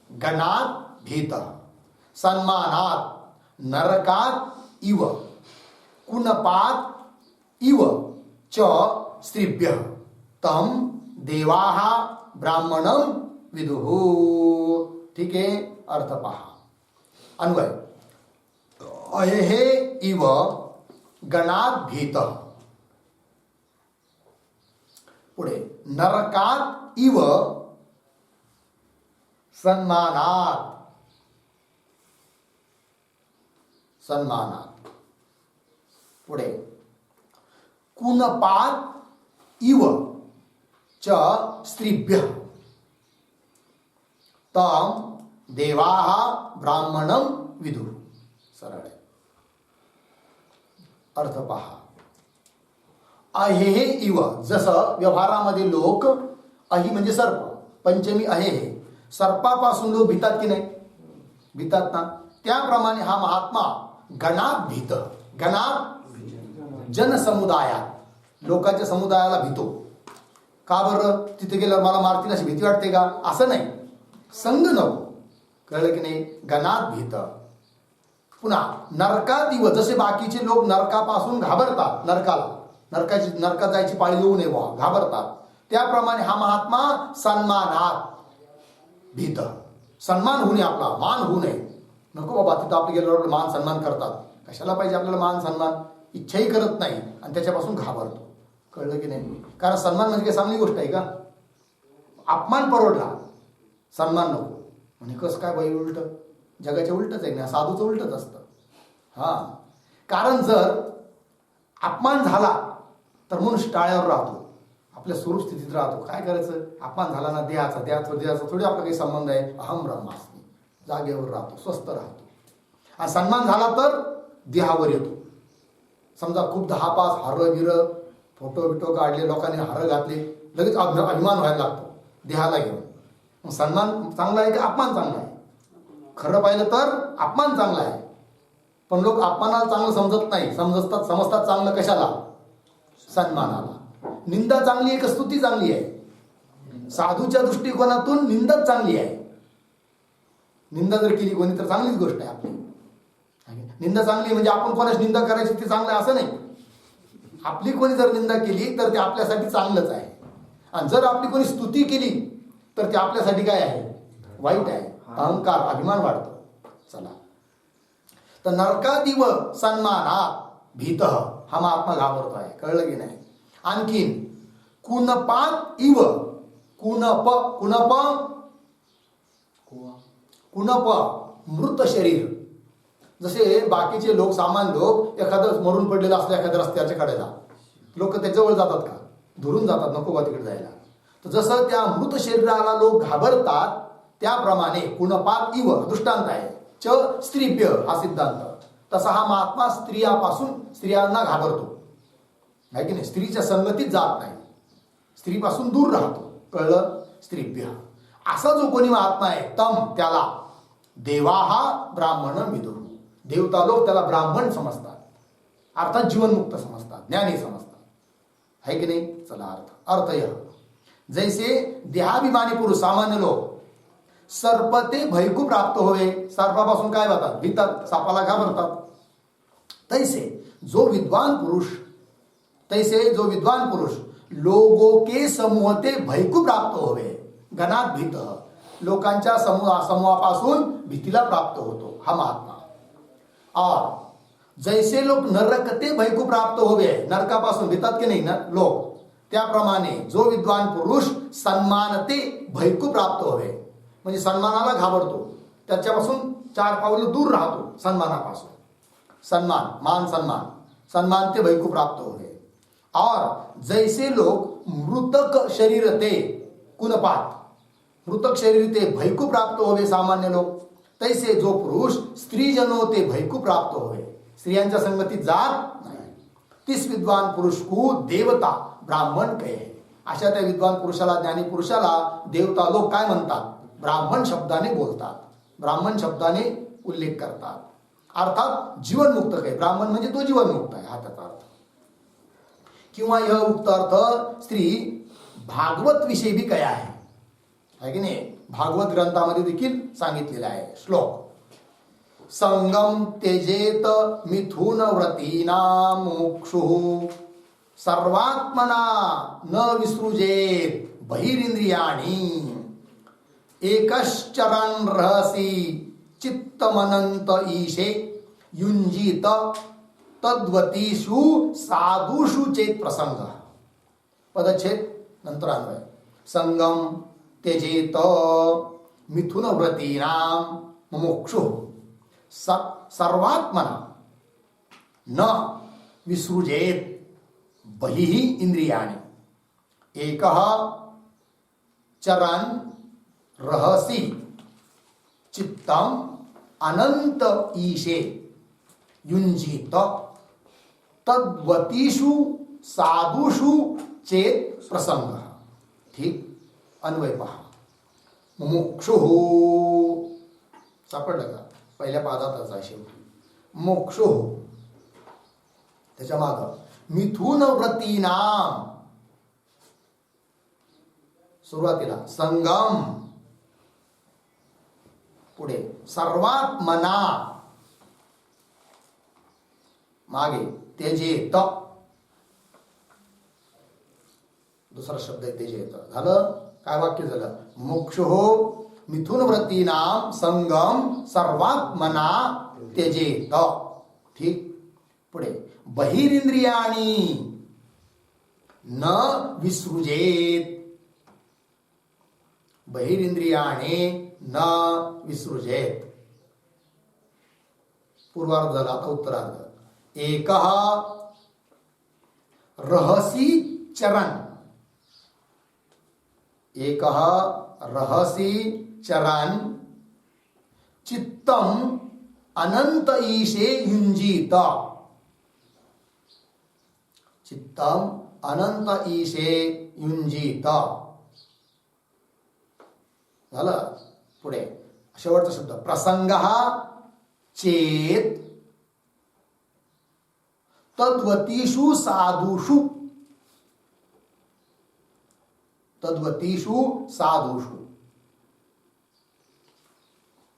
गणात भीतः सन्मानात नरकात इव कुनपात इव च स्त्रीभ्यः तम देवाः ब्राह्मणं विदुः. ठीक आहे. अर्थ पहा. अन्वय. अहेहे इव गणात भीतः. पुढे नरकात इव सन्मानात. सन्मानात. पुढे कुनपात इव च स्त्रीभ्यः तम देवाः ब्राह्मणं विदुः. सरळ आहे. अर्थ पहा. अहेहे इव, जसं व्यवहारामध्ये लोक अहि म्हणजे सर्प, पंचमी अहेहे, सर्पापासून लोक भीतात की नाही? भीतात ना. त्याप्रमाणे हा महात्मा गणात भीत. गणात जनसमुदायात लोकांच्या समुदायाला भीतो. का बरं? तिथे गेल्यावर मला मारतील अशी भीती वाटते का? असं नाही. संग नको. कळलं की नाही? गणात भीत. पुन्हा नरकात इव, जसे बाकीचे लोक नरकापासून घाबरतात, नरकात जायची पाळी येऊ नये बुवा, घाबरतात, त्याप्रमाणे हा महात्मा सन्मानात भीत. सन्मान होऊ नये, आपला मान होऊ नये. नको बाबा, तिथं आपले गेल्यावर मान सन्मान करतात. कशाला पाहिजे आपल्याला मान सन्मान? इच्छाही करत नाही आणि त्याच्यापासून घाबरतो. कळलं की नाही? कारण सन्मान म्हणजे काही चांगली गोष्ट आहे का? अपमान परवडला, सन्मान नको म्हणजे कसं काय बाई? उलट जगाच्या उलटच आहे ना, साधूचं उलटच असतं. हा, कारण जर अपमान झाला तर मनुष्य टाळ्यावर राहतो, आपल्या स्वरूप स्थितीत राहतो. काय करायचं? अपमान झाला ना देहाचा थोडी आपला काही संबंध आहे. अहम ब्रह्मास्मी, जागेवर राहतो, स्वस्थ राहतो. आणि सन्मान झाला तर देहावर येतो. समजा खूप 10-5 हार गिर फोटो बिटो काढले, लोकांनी हार घातले, लगेच अभिमान व्हायला लागतो देहाला घेऊन. मग सन्मान चांगला आहे की अपमान चांगला आहे? खरं पाहिलं तर अपमान चांगला आहे, पण लोक अपमानाला चांगलं समजत नाही. समजतात चांगलं कशाला? सन्मानाला. निंदा चांगली आहे का स्तुती चांगली आहे? साधूच्या दृष्टिकोनातून निंदाच चांगली आहे. निंदा जर केली कोणी तर चांगलीच गोष्ट आहे आपली. निंदा चांगली म्हणजे आपण कोणाची निंदा करायची ते चांगलं आहे असं नाही. आपली कोणी जर निंदा केली तर ते आपल्यासाठी चांगलंच आहे, आणि जर आपली कोणी स्तुती केली तर ते आपल्यासाठी काय आहे? वाईट आहे. अहंकार, अभिमान वाढतो. चला, तर नरकादिव सन्मानात भीतः हा महात्मा घाबरतो आहे. कळलं की नाही? आणखीन कुनपात इव, कुनप मृत शरीर. जसे बाकीचे लोक, सामान्य लोक, एखादं मरून पडलेलं असलं एखाद्या रस्त्याच्या कडेला, लोक त्याच्याजवळ जातात का? धरून जातात, नको बा तिकडे जायला. तर जसं त्या मृत शरीराला लोक घाबरतात, त्याप्रमाणे कुनपात इव दृष्टांत आहे. च स्त्रीभ्य हा सिद्धांत. तसा हा महात्मा स्त्रियांना घाबरतो, आहे की नाही? स्त्रीच्या संगतीत जात नाही, स्त्रीपासून दूर राहतो. कळलं? स्त्रीभ्य असा जो कोणी महात्मा आहे, तम त्याला देवाहा ब्राह्मण विदुः. देवता लोक त्याला ब्राह्मण समजतात, अर्थात जीवनमुक्त समजतात, ज्ञानी समजतात. आहे की नाही? चला, अर्थ यह जैसे देहाभिमानी पुरुष, सामान्य लोक सर्पते भयकू प्राप्त होवे, सर्पापासून काय होतात? भीतात, सापाला घाबरतात. तैसे जो विद्वान पुरुष लोगों के समूहते भयकू प्राप्त होवे, गणात भीत, लोकांच्या समूहापासून भीतीला प्राप्त होतो हा महात्मा. और जैसे लोक नरकते भयकू प्राप्त होवे, नरकापासून भीतात की नाही ना लोक, त्याप्रमाणे जो विद्वान पुरुष सन्मानते भयकू प्राप्त होवे, म्हणजे सन्मानाला घाबरतो, त्याच्यापासून 4 पावलं दूर राहतो. सन्मानापासून, मान सन्मान ते भयकू प्राप्त होवे. और जैसे लोग मृतक शरीर ते कुनपात, मृतक शरीर ते भयकू प्राप्त होवे सामान्य लोक, तैसे जो पुरुष स्त्रीजनो ते भयकू प्राप्त होवे, स्त्रियांच्या संगतीत जात नाही, तिस विद्वान पुरुष को देवता ब्राह्मण कहे. अशा त्या विद्वान पुरुषाला, ज्ञानी पुरुषाला देवता लोक काय म्हणतात? ब्राह्मण शब्दाने बोलतात, ब्राह्मण शब्दाने उल्लेख करतात. अर्थात जीवनमुक्त काय? ब्राह्मण म्हणजे तो जीवनमुक्त आहे, हा त्याचा अर्थ. किंवा यह उक्त अर्थ स्त्री भागवत विषयी भी कया आहे की नाही. भागवत ग्रंथामध्ये देखील सांगितलेला आहे श्लोक. संगम त्यजेत मिथुन व्रतीना मुमुक्षुः सर्वात्मना न विसृजेत बहिरिंद्रियाणि एकश्चरन् रहसि चित्तमनंत ईशे युंजीत तद्वतीषु साधुषु चेत प्रसंग. पदच्छेद नंतर अन्वय. संगम त्यजेत मिथुन व्रतीनां मुमुक्षुः सर्वात्मना न विसृजेत बहिः इंद्रियाणि एकः चरन् रहसि चित्तम अनंत ईशे युंजीत तद्वतीषु साधुषु चेत प्रसंग. ठीक. अन्वय पहा. मुमुक्षुः सापडलं का? पहिल्या पादातच आहे शेवटी. मोक्षुः. त्याच्या माग मिथुन व्रतीनाम सुरुवातीला संगम, पुढे सर्वात्मना, मागे त्यजेत, दुसरा शब्द आहे त्यजेत. झालं काय? वाक्य झालं. मोक्षो मिथुन व्रतीनाम संगम सर्वात्मना त्यजेत. ठीक. पुढे बहिरिंद्रियाणि न विसृजेत. बहिरिंद्रियाणि न विसृजेत. पूर्वार्ध झाला. आता उत्तरार्ध. एकः रहसि चरन्. एकः रहसि चरन् चित्तम अनंत ईशे युंजीत. चित्तम अनंत ईशे युंजीत. झालं. पुढे शेवटचा शब्द प्रसंगः चेत तद्वतीषु साधुषु. तद्वतीषु साधुषु.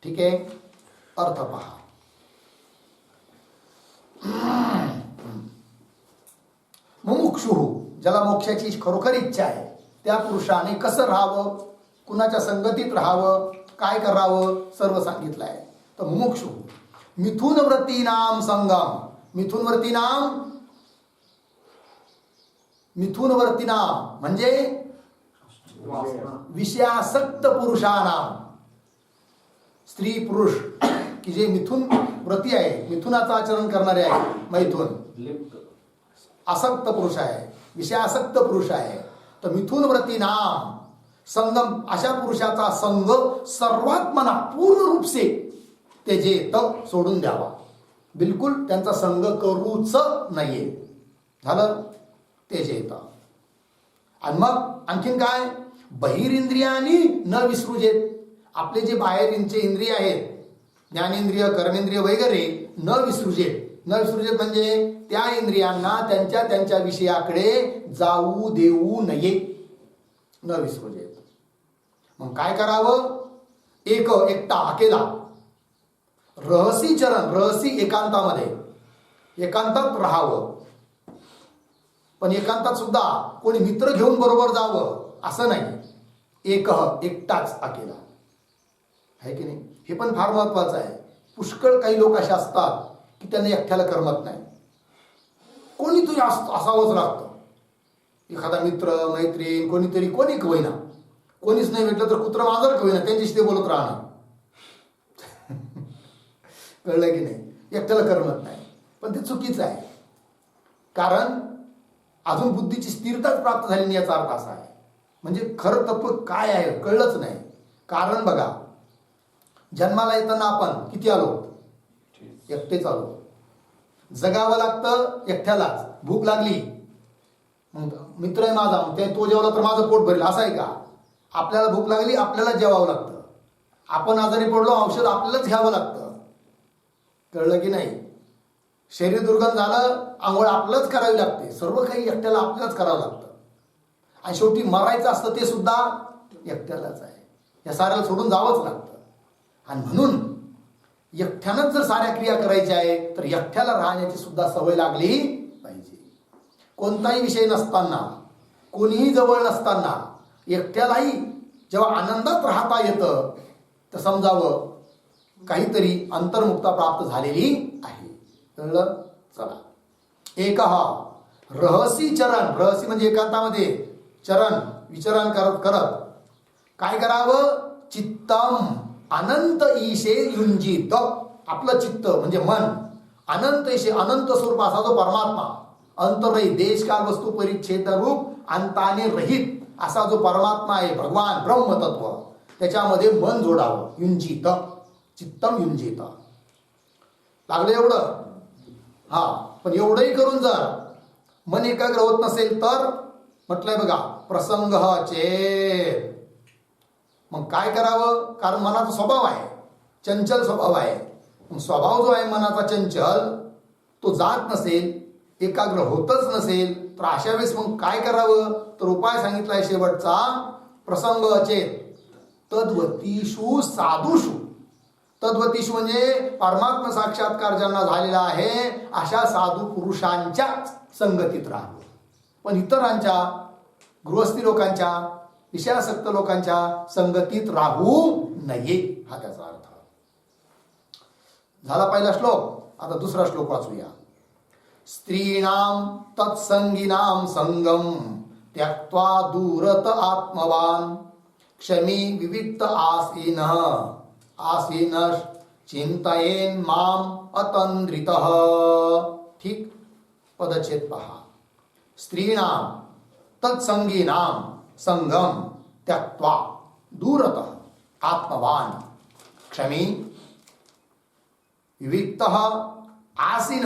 ठीक आहे. अर्थ पहा. मुमुक्षु, ज्याला मोक्षाची खरोखर इच्छा आहे, त्या पुरुषाने कसं राहावं, कुणाच्या संगतीत राहावं, काय करावं, सर्व सांगितलं आहे. तर मुमुक्षु मिथुन व्रतीनाम संगम. मिथुन व्रतीनाम, मिथुन व्रतीनाम म्हणजे विषयासक्त पुरुषानाम. स्त्री पुरुष की जे मिथुन व्रती आहे, मिथुनाचं आचरण करणारे आहे, मैथुन आसक्त पुरुष आहे, विषयासक्त पुरुष आहे. तर मिथुन व्रती नाम संगम, अशा पुरुषाचा संग सर्वात्मना पूर्ण रूप से त्याचे सोडून द्यावा. बिलकुल त्यांचा संग करूच नाहीये. झालं. तेजेत. आणि मग आणखीन काय? बहिरिंद्रियानी न विसृजेत. आपले जे बाहेरचे इंद्रिय आहेत, ज्ञानेंद्रिय, कर्मेंद्रिय वगैरे, न विसृजेत. न विसृजेत म्हणजे त्या इंद्रियांना त्यांच्या त्यांच्या विषयाकडे जाऊ देऊ नये. न विसृजेत. मग काय करावं? एकटा अकेला रहसी चरण, रहसी एकांतामध्ये, एकांतात राहावं. पण एकांतात सुद्धा कोणी मित्र घेऊन बरोबर जावं असं नाही. एकटाच अकेला आहे की नाही. हे पण फार महत्वाचं आहे. पुष्कळ काही लोक असे असतात की त्यांना एकट्याला करमत नाही. कोणीतरी असावंच लागतं. एखादा मित्र, मैत्रीण, कोणीतरी, कोणी होईना. कोणीच नाही भेटलं तर कुत्र मांजर होईना, त्यांच्याशी ते बोलत राहणार. कळलं की नाही. एकट्याला करमत नाही. पण ते चुकीचं आहे. कारण अजून बुद्धीची स्थिरताच प्राप्त झाली नाही याचा अर्थ असा आहे. म्हणजे खरं तत्व काय आहे कळलंच नाही. कारण बघा, जन्माला येताना आपण किती आलो? एकटेच आलो. जगावं लागतं एकट्यालाच. भूक लागली, मग मित्र आहे माझा, मग ते तो जेवला तर माझं पोट भरेल असं आहे का? आपल्याला भूक लागली, आपल्याला जेवावं लागतं. आपण आजारी पडलो, औषध आपल्यालाच घ्यावं लागतं. कळलं की नाही. शरीर दुर्गंध झालं, आंघोळ आपलंच करावी लागते, सर्व काही एकट्याला आपल्यालाच करावं लागतं. आणि शेवटी मरायचं असतं ते सुद्धा एकट्यालाच आहे. या साऱ्याला सोडून जावंच लागतं. आणि म्हणून एकट्यानंच जर साऱ्या क्रिया करायच्या आहे तर एकट्याला राहण्याची सुद्धा सवय लागली पाहिजे. कोणताही विषय नसताना, कोणीही जवळ नसताना एकट्यालाही जेव्हा आनंदात राहता येतं तर समजावं काहीतरी अंतर्मुक्ता प्राप्त झालेली आहे. कळलं? चला. एक रहसी चरण, रहसी म्हणजे एकांतामध्ये, चरण विचरण करत करत काय करावं? चित्तम अनंत ईशे युंजित. आपलं चित्त म्हणजे मन अनंत ईशे, अनंत स्वरूप असा जो परमात्मा, अंतरहित, देशकाल वस्तू परिच्छेद रूप अंताने रहित असा जो परमात्मा आहे, भगवान ब्रह्मतत्व, त्याच्यामध्ये मन जोडावं. युंजित, चित्तम युंजित. लागलं एवढं? हा. पण एवढंही करून जर मन एकाग्र होत नसेल तर म्हटलंय बघा, प्रसंग चेत. मग काय करावं? कारण मनाचा स्वभाव आहे, चंचल स्वभाव आहे. मग स्वभाव जो आहे मनाचा चंचल, तो जात नसेल, एकाग्र होतच नसेल तर अशा वेळेस मग काय करावं? तर उपाय सांगितलाय शेवटचा, प्रसंग चेत तद्वतीषु साधुषु. तद्वतीषु म्हणजे परमात्मा साक्षात्कार ज्यांना झालेला आहे अशा साधू पुरुषांच्या संगतीत राहावं. पण इतरांच्या, गृहस्थी लोकांच्या, विषयासक्त लोकांच्या संगतीत राहू नये, हा त्याचा अर्थ झाला. पहिला श्लोक. आता दुसरा श्लोक वाचूया. स्त्रीणाम तत्संगीनाम संगम त्यक्त्वा दूरत आत्मवान क्षमी विविक्त आसीन आसीन चिंतयेन माम अतंद्रितः. ठीक. पदच्छेद पहा. स्त्रीणाम तत्संगीनाम संगम त्यक्त्वा दूरत आत्मवान क्षमी विविक्तः आसीन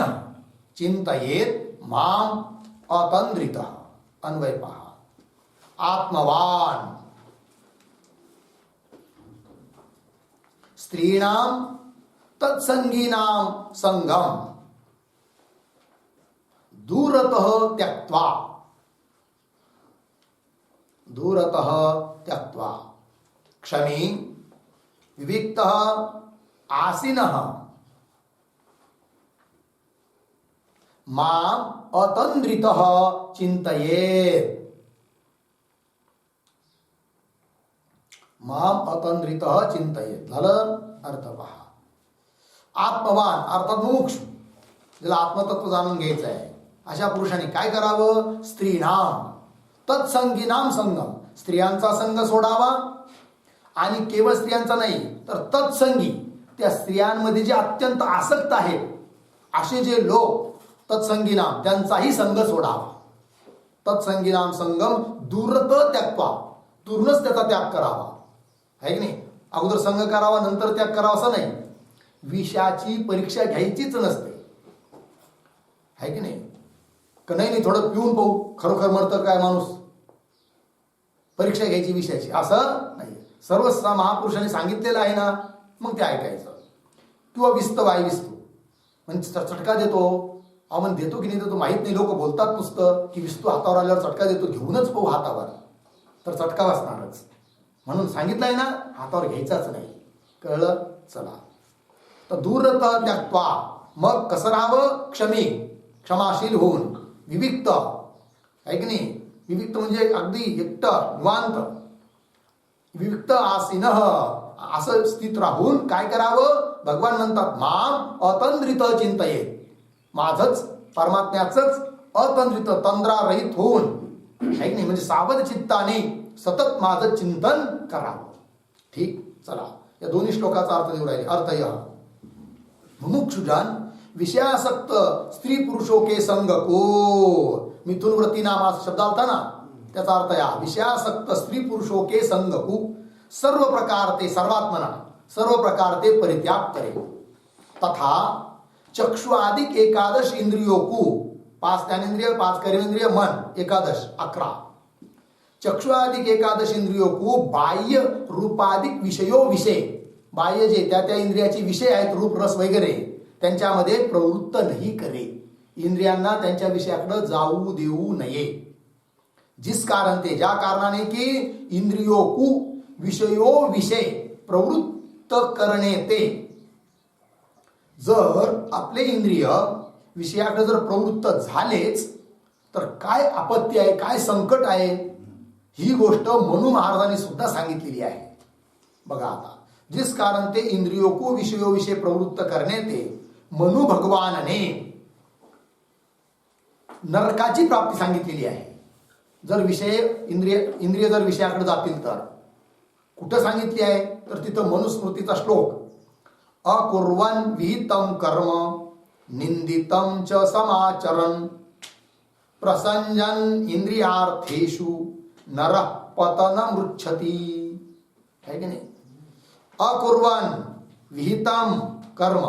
चिंतयेत माम अतंद्रितः. अन्वय पहा. आत्मवान स्त्रीणाम तत्संगीनाम संगम दूरतः त्यक्त्वा, दूरतः त्यक्त्वा क्षमी विविक्तः आसीनः माम अतंद्रितः चिंतयेत. माम अतंद्रितः चिंतयेत. झालं? अर्थ पहा. आत्मवान अर्थात मोक्ष, ज्याला आत्मतत्व जाणून घ्यायचं आहे अशा पुरुषांनी काय करावं? स्त्रीणाम तत्संगीनाम संगम, स्त्रियांचा संग सोडावा. आणि केवळ स्त्रियांचा नाही तर तत्संगी, त्या स्त्रियांमध्ये जे अत्यंत आसक्त आहेत असे जे लोक, तत्संगीनाम, त्यांचाही संग सोडावा. तत्संगीनाम संगम दूरत त्यक्त्वा, दूरच त्याचा त्याग करावा. आहे की नाही? अगोदर संग करावा नंतर त्याग करावा असं नाही. विषाची परीक्षा घ्यायचीच नसते. आहे की नाही? का नाही थोडं पिऊन पाहू खरोखर मरतं काय माणूस, परीक्षा घ्यायची विषयाची, असं नाही. सर्व महापुरुषांनी सांगितलेलं आहे ना, मग ते ऐकायचं. किंवा विस्तव आहे, विस्तू म्हणजे चटका देतो. आपण देतो की नाही देतो माहीत नाही. लोक बोलतात नुसतं की विस्तू हातावर आल्यावर चटका देतो, घेऊनच पाहू हातावर, तर चटका वाचणारच. म्हणून सांगितलं आहे ना, हातावर घ्यायचाच नाही. कळलं? चला. तर दूरत त्यक्त्वा, मग कसं राहावं? क्षमी, क्षमाशील होऊन. विविक्त, आहे की नाही? विविक्त म्हणजे अगदी एकटं, निवांत. विविक्त आसीन, असं स्थित राहून काय करावं? भगवान म्हणतात माम अतंद्रित चिंतयेत, माझंच परमात्म्याचंच अतंद्रित, तंद्रारहित होऊन, आहे की नाही? म्हणजे सावध चित्ताने सतत माझं चिंतन करावं. ठीक. चला, या दोन्ही श्लोकाचा अर्थ देऊ राहिले. अर्थ यह मुमुक्षुजन विषयासक्त स्त्री पुरुषो के संग को, मिथुन व्रती नाम असा शब्द आलता ना, त्याचा अर्थ या विषयासक्त स्त्री पुरुषो के संग को, सर्व प्रकार ते सर्वात्मना, सर्व प्रकार ते परित्याग करे. तथा चक्षु आदिक एकादश इंद्रियों को, 5 ज्ञानेंद्रिय, 5 कर्मेंद्रिय, मन, एकादश 11. चक्षु आदिक एकादश इंद्रियों को बाह्य रूपादिक विषयो विषय, बाह्य जे त्या त्या इंद्रियाचे विषय आहेत, रूप रस वगैरे, त्यांच्यामध्ये प्रवृत्त नाही करे, इंद्रियांना त्यांच्या विषयाकडे जाऊ देऊ नये. जिस कारण ते, ज्या कारणाने की इंद्रियो को विषयो विषय प्रवृत्त करणे ते, जर आपले इंद्रिय विषयाकडे जर प्रवृत्त झालेच तर काय आपत्ती आहे, काय संकट आहे, ही गोष्ट मनू महाराजांनी सुद्धा सांगितलेली आहे. बघा आता, जिस कारण ते इंद्रियो को विषयो विषय प्रवृत्त करणे ते, मनू भगवानने नरकाची प्राप्ती सांगितलेली आहे. जर विषय इंद्रिय जर विषयाकडे जातील तर कुठं सांगितली आहे, तर तिथं मनुस्मृतीचा श्लोक, अकुर्वन् विहितं कर्म निंदितं च समाचरन् प्रसंजन इंद्रियार्थेषु नरः पतनमृच्छति. है की नाही? अकुर्वन् विहितं कर्म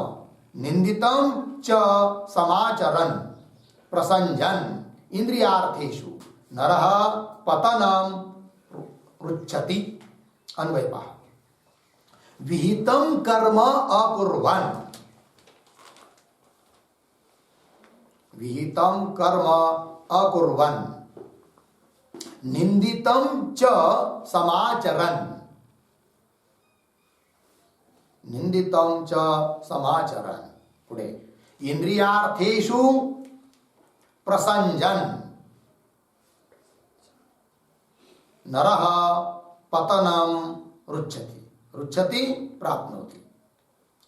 निंदितं च समाचरन् प्रसंजन इंद्रियार्थेषु नरः पतनम रुच्छति. अन्वय पहा, विहितं कर्म अकुर्वन्, विहितं कर्म अकुर्वन् निंदितं च समाचरन्, निंदितं च समाचरन्. पुढे इंद्रियार्थेषु प्रसंजन नरः पतनम रुच्छति, रुच्छति प्राप्नोति.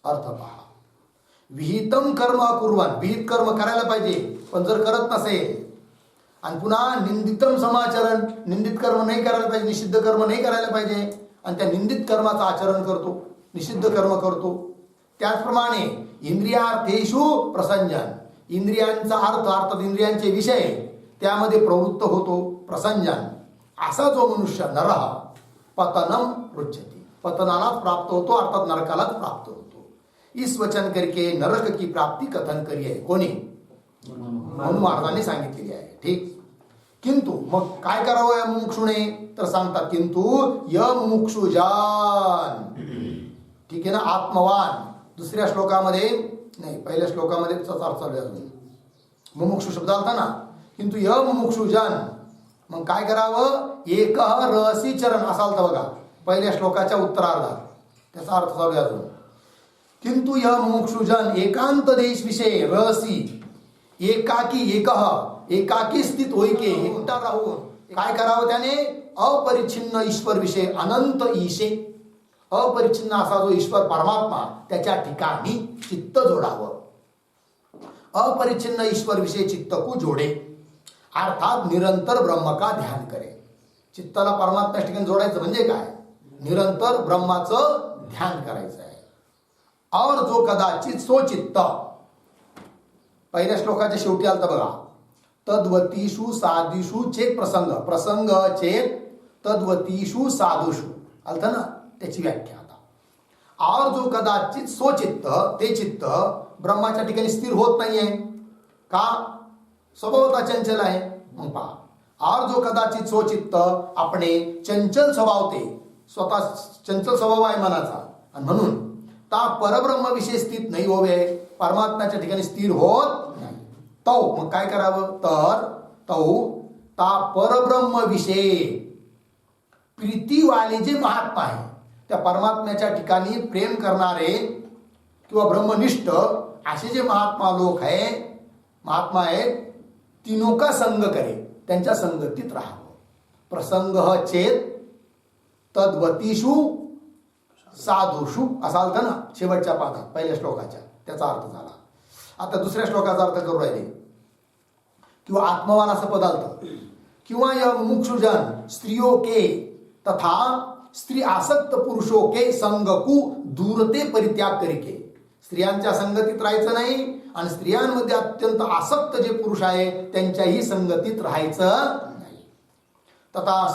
अर्थ पहा, विहितम कर्म अकुर्वन्, विहित कर्म करायला पाहिजे, पण जर करत नसेल, आणि पुन्हा निंदितम समाचरण, निंदित कर्म नाही करायला पाहिजे, निषिद्ध कर्म नाही करायला पाहिजे, आणि त्या निंदित कर्माचं आचरण करतो, निषिद्ध कर्म करतो. त्याचप्रमाणे इंद्रियार्थेषु प्रसंजन, इंद्रियांचा अर्थ अर्थात इंद्रियांचे विषय त्यामध्ये प्रवृत्त होतो, प्रसंजन, असा जो मनुष्य नरः पतनम रुच्छति, पतनालाच प्राप्त होतो, अर्थात नरकालाच प्राप्त होतो. इस वचन करके नरक की प्राप्ती कथन करी आहे. कोणी? म्हणून महाराजांनी सांगितलेली आहे. ठीक. किंतु मग काय करावं या मुमुक्षुने, तर सांगतात किंतु य मुमुक्षुजान, ठीक आहे ना, आत्मवान. दुसऱ्या श्लोकामध्ये नाही, पहिल्या श्लोकामध्ये अर्थ चालू आहे. मुमुक्षु शब्द आलता ना, किंतु य मुमुक्षुजन, मग काय करावं, एक रसी चरण असा आलता बघा पहिल्या श्लोकाच्या उत्तरार्धात, त्याचा अर्थ चालू आहे अजून. किंतु य मुमुक्षुजन एकांत देश विषय रसी, एकाकी एकाकी स्थित होईके, एकटा राहून काय करावं त्याने, अपरिच्छिन्न ईश्वर विषय अनंत ईशे, अपरिच्छिन्न असा जो ईश्वर परमात्मा त्याच्या ठिकाणी चित्त जोडावं. अपरिच्छिन्न ईश्वर विषय चित्त को जोडे, अर्थात निरंतर ब्रह्म का ध्यान करे. चित्ताला परमात्म्या ठिकाणी जोडायचं म्हणजे काय, निरंतर ब्रह्माचं ध्यान करायचं आहे. और जो कदाचित सो चित्त, पहिल्या श्लोकाच्या शेवटी आलता बघा, तद्वतीषु साधुषु चेत प्रसंग, प्रसंग चेत तद्वतीषु साधुषु आलता ना, त्याची व्याख्या आता. और जो कदाचित सो चित्त, ते चित्त ब्रह्माच्या ठिकाणी स्थिर होत नाहीये का, स्वभावता चंचल आहे. मग पहा, और जो कदाचित सो चित्त आपणे चंचल स्वभाव, ते स्वतः चंचल स्वभाव आहे मनाचा, आणि म्हणून ता परब्रह्म विषय स्थित नाही होवे, परमात्म्याच्या ठिकाणी स्थिर होत नाही. तो मग काय करावं, तर तो ता परब्रह्म विषय प्रीतीवाले जे महात्मा आहे, त्या परमात्म्याच्या ठिकाणी प्रेम करणारे किंवा ब्रह्मनिष्ठ असे जे महात्मा लोक आहे, महात्मा आहेत, तीनों का संग करे, त्यांच्या संगतीत राहावं. प्रसंग चेत तद्वतीषु साधुषु असा अर्थ ना शेवटच्या पादात पहिल्या श्लोकाच्या, त्याचा अर्थ झाला. आता दुसऱ्या श्लोकाचा अर्थ करू राहिले, किंवा आत्मवान असं पद आलतं, किंवा या मुमुक्षुजन स्त्रियों के तथा स्त्री आसक्त पुरुषों के संग को दूरते परित्याग करिके, स्त्रियांच्या संगतीत राहायचं नाही, आणि स्त्रियांमध्ये अत्यंत आसक्त जे पुरुष आहे त्यांच्याही संगतीत राहायचं नाही. तथा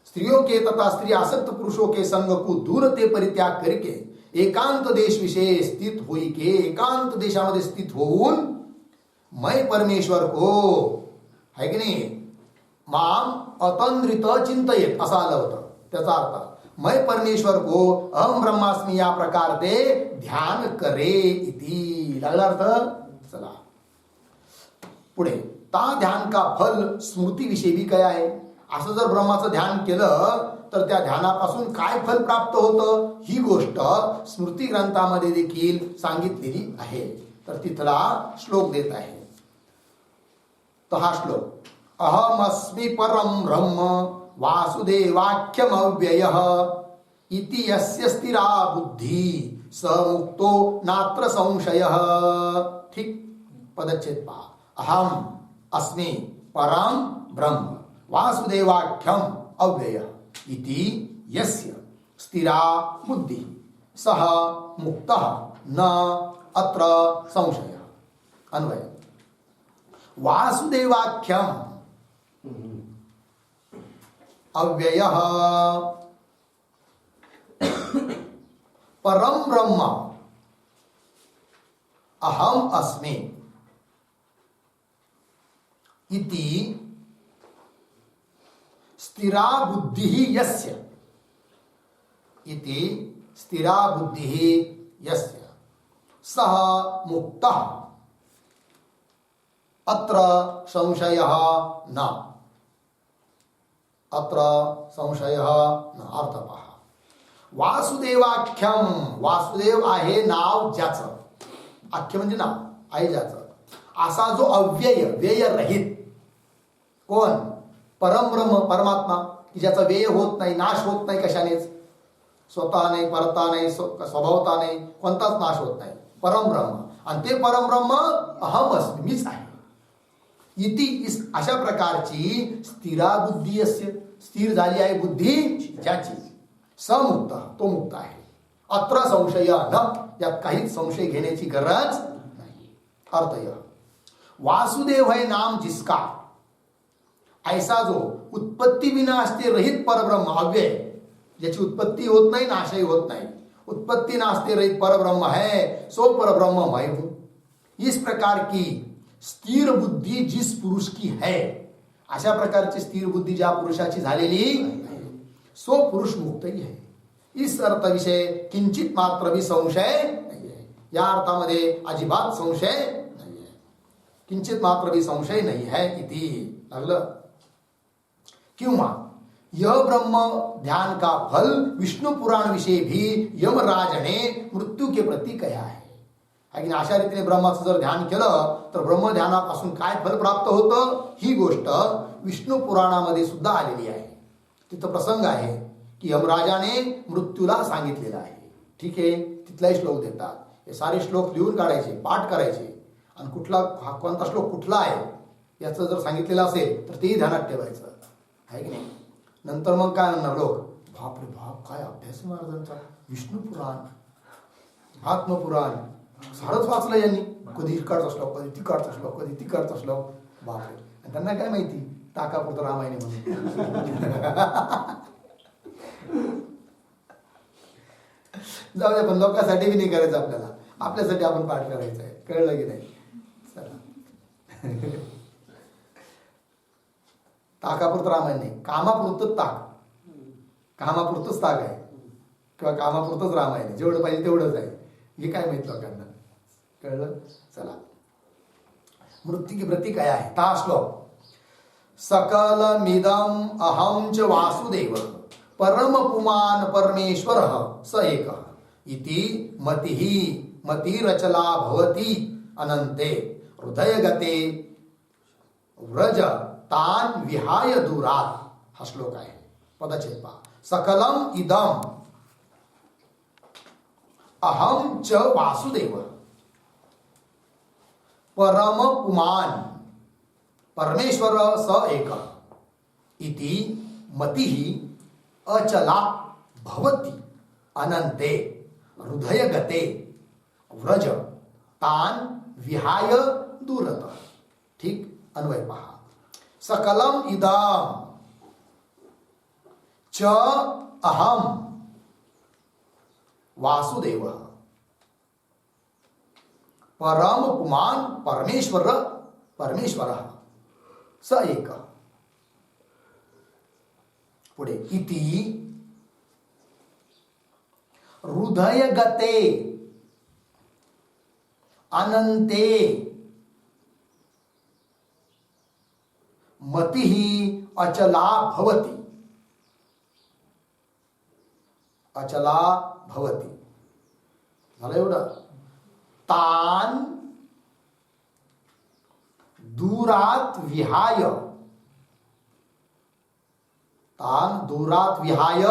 स्त्रियों के तथा स्त्री आसक्त पुरुषों के संग को दूरते परित्याग करके एकांत देश विषय स्थित होई के, एकांत देशामध्ये स्थित होऊन मैं परमेश्वर को, है की नाही, माम अतंद्रित चिंतयेत असं आलं होतं. त्याचा अर्थ मैं परमेश्वर को अहम ब्रह्मास्मि या प्रकार ते ध्यान करे इति. लागला अर्थ. चला पुढे. ता ध्यान का फल स्मृतीविषयी बी काय आहे. असं जर ब्रह्माचं ध्यान केलं तर त्या ध्यानापासून काय फल प्राप्त होतं ही गोष्ट स्मृती ग्रंथामध्ये देखील सांगितलेली आहे. तर तिथला श्लोक देत आहे. तो हा श्लोक. अहमस्मि परम ब्रह्म वासुदेवाख्यमव्ययः इति यस्य स्थिरा बुद्धी स मुक्तो नात्र संशयः. ठीक. पदच्छेद पहा. अहम अस्मि परम ब्रह्म वासुदेवाख्यम अव्ययः इति यस्य स्थिरा बुद्धि सह मुक्तः न अत्र संशयः. अन्वय. वासुदेवाख्यम अव्ययः परम ब्रह्म अहम अस्मि इति स्थिरा बुद्धि यस्य इति स्थिरा बुद्धि यस्य सह मुक्तः अत्र संशयः न. अत्र संशयः न. अर्थ पहा. वासुदेवाख्यम. वासुदेव आहे नाव ज्याचं. आख्य म्हणजे नाव आहे ज्याचं. असा जो अव्यय व्यय रहित कोण. परमब्रह्म परमात्मा की ज्याचा व्यय होत नाही नाश होत नाही कशानेच. स्वतः नाही परता नाही स्वभावता नाही कोणताच नाश होत नाही. परमब्रह्म. आणि ते परमब्रह्म अहम अस्मि मीच आहे. इति अशा प्रकारची स्थिरा बुद्धी अस्य स्थिर झाली आहे बुद्धी ज्याची समुक्त तो मुक्त आहे. अत्र संशय न. यात काहीच संशय घेण्याची गरज नाही. अर्थ यह. वासुदेव है नाम जिसका ऐसा जो उत्पत्ति विनाश रहित परब्रह्म अव्यय ज्याची उत्पत्ति होत नाही नाशही होत नाही उत्पत्ति नाश रहित परब्रह्म है सो परब्रह्म मैं हूं. इस प्रकार की स्थिर बुद्धि जिस पुरुष की है अशा प्रकारची स्थिर बुद्धि ज्या पुरुषाची झालेली सो पुरुष मुक्त ही है. इस अर्थ विषय किंचित मात्र भी संशय नाही है. या अर्थामध्ये अजिबात संशय नाही है. किंचित मात्र भी संशय नहीं है इति. लागलं. किंवा यह ब्रह्म ध्यान का फल विष्णु पुराण विषय भी यमराज ने मृत्यू के प्रती कहा है. आणि अशा रीतीने ब्रह्माचं जर ध्यान केलं तर ब्रह्म ध्यानापासून काय फल प्राप्त होतं ही गोष्ट विष्णू पुराणामध्ये सुद्धा आलेली आहे. तिथं प्रसंग आहे की यमराजाने मृत्यूला सांगितलेला आहे. ठीक आहे. तिथलाही श्लोक देतात. हे सारे श्लोक लिहून काढायचे पाठ करायचे आणि कुठला कोणता श्लोक कुठला आहे याचं जर सांगितलेलं असेल तर तेही ध्यानात ठेवायचं आहे की नाही. नंतर मग काय म्हणणार लोक बाप रे बाप काय अभ्यास महाराजांचा विष्णू पुराण आत्मपुराण सारच वाचलं यांनी. कधी इकडचा श्लोक कधी तिकडचा श्लोक कधी तिकडचा श्लोक. बापरे. आणि त्यांना काय माहिती टाकापुरतं रामायण म्हणून. जाऊ द्या पण लोकांसाठी बी नाही करायचं आपल्याला. आपल्यासाठी आपण पाठ करायचं आहे. कळलं की नाही. चला. ताकापुरतं रामायण नाही कामापुरतंच ताक. कामापुरतंच ताक आहे किंवा कामापुरतंच रामायण आहे. जेवढं पाहिजे तेवढंच आहे. हे काय माहित लोकांना. कळलं. चला. मृत्यू की प्रती काय आहे ता श्लोक. सकलमिदं अहं च वासुदेव परम पुमान परमेश्वर स एक इति मतिः मतिरचला भवति अनंते हृदयगते व्रज तान विहाय दूरात. हा श्लोक आहे. पदच्छेद पहा. सकलम इदम अहम च वासुदेव परम पुमान परमेश्वर स एक इति मतिः अचला भवति अनंते हृदयगते व्रज तान विहाय दूरत. ठीक. अन्वय पहा. सकलम इदम च अहम वासुदेव परम पुमान परमेश्वर स एक. पुढे. इति हृदय गते अनंते मतिः अचला भवति. अचला भवति झालं एवढं. तान दूरात विहाय, तान दूरात विहाय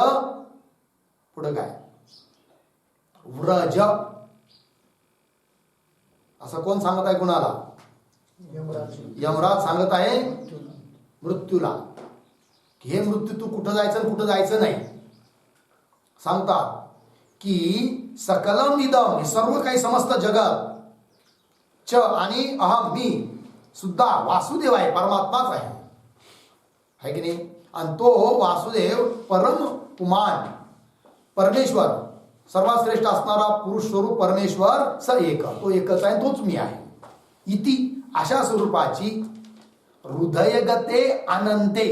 पुढे काय व्रज. असं कोण सांगत आहे कुणाला? यमराज सांगत आहे मृत्यूला की हे मृत्यू तू कुठं जायचं आणि कुठं जायचं नाही. सांगतात की सकलम इदम, हे सर्व काही समस्त जगत, च आणि अहम मी सुद्धा वासुदेव आहे, परमात्माच आहे की नाही. आणि तो वासुदेव परम पुमान परमेश्वर, सर्वात श्रेष्ठ असणारा पुरुष स्वरूप परमेश्वर स एक, तो एकच आहे, तोच मी आहे. इति अशा स्वरूपाची हृदयगते अनंते,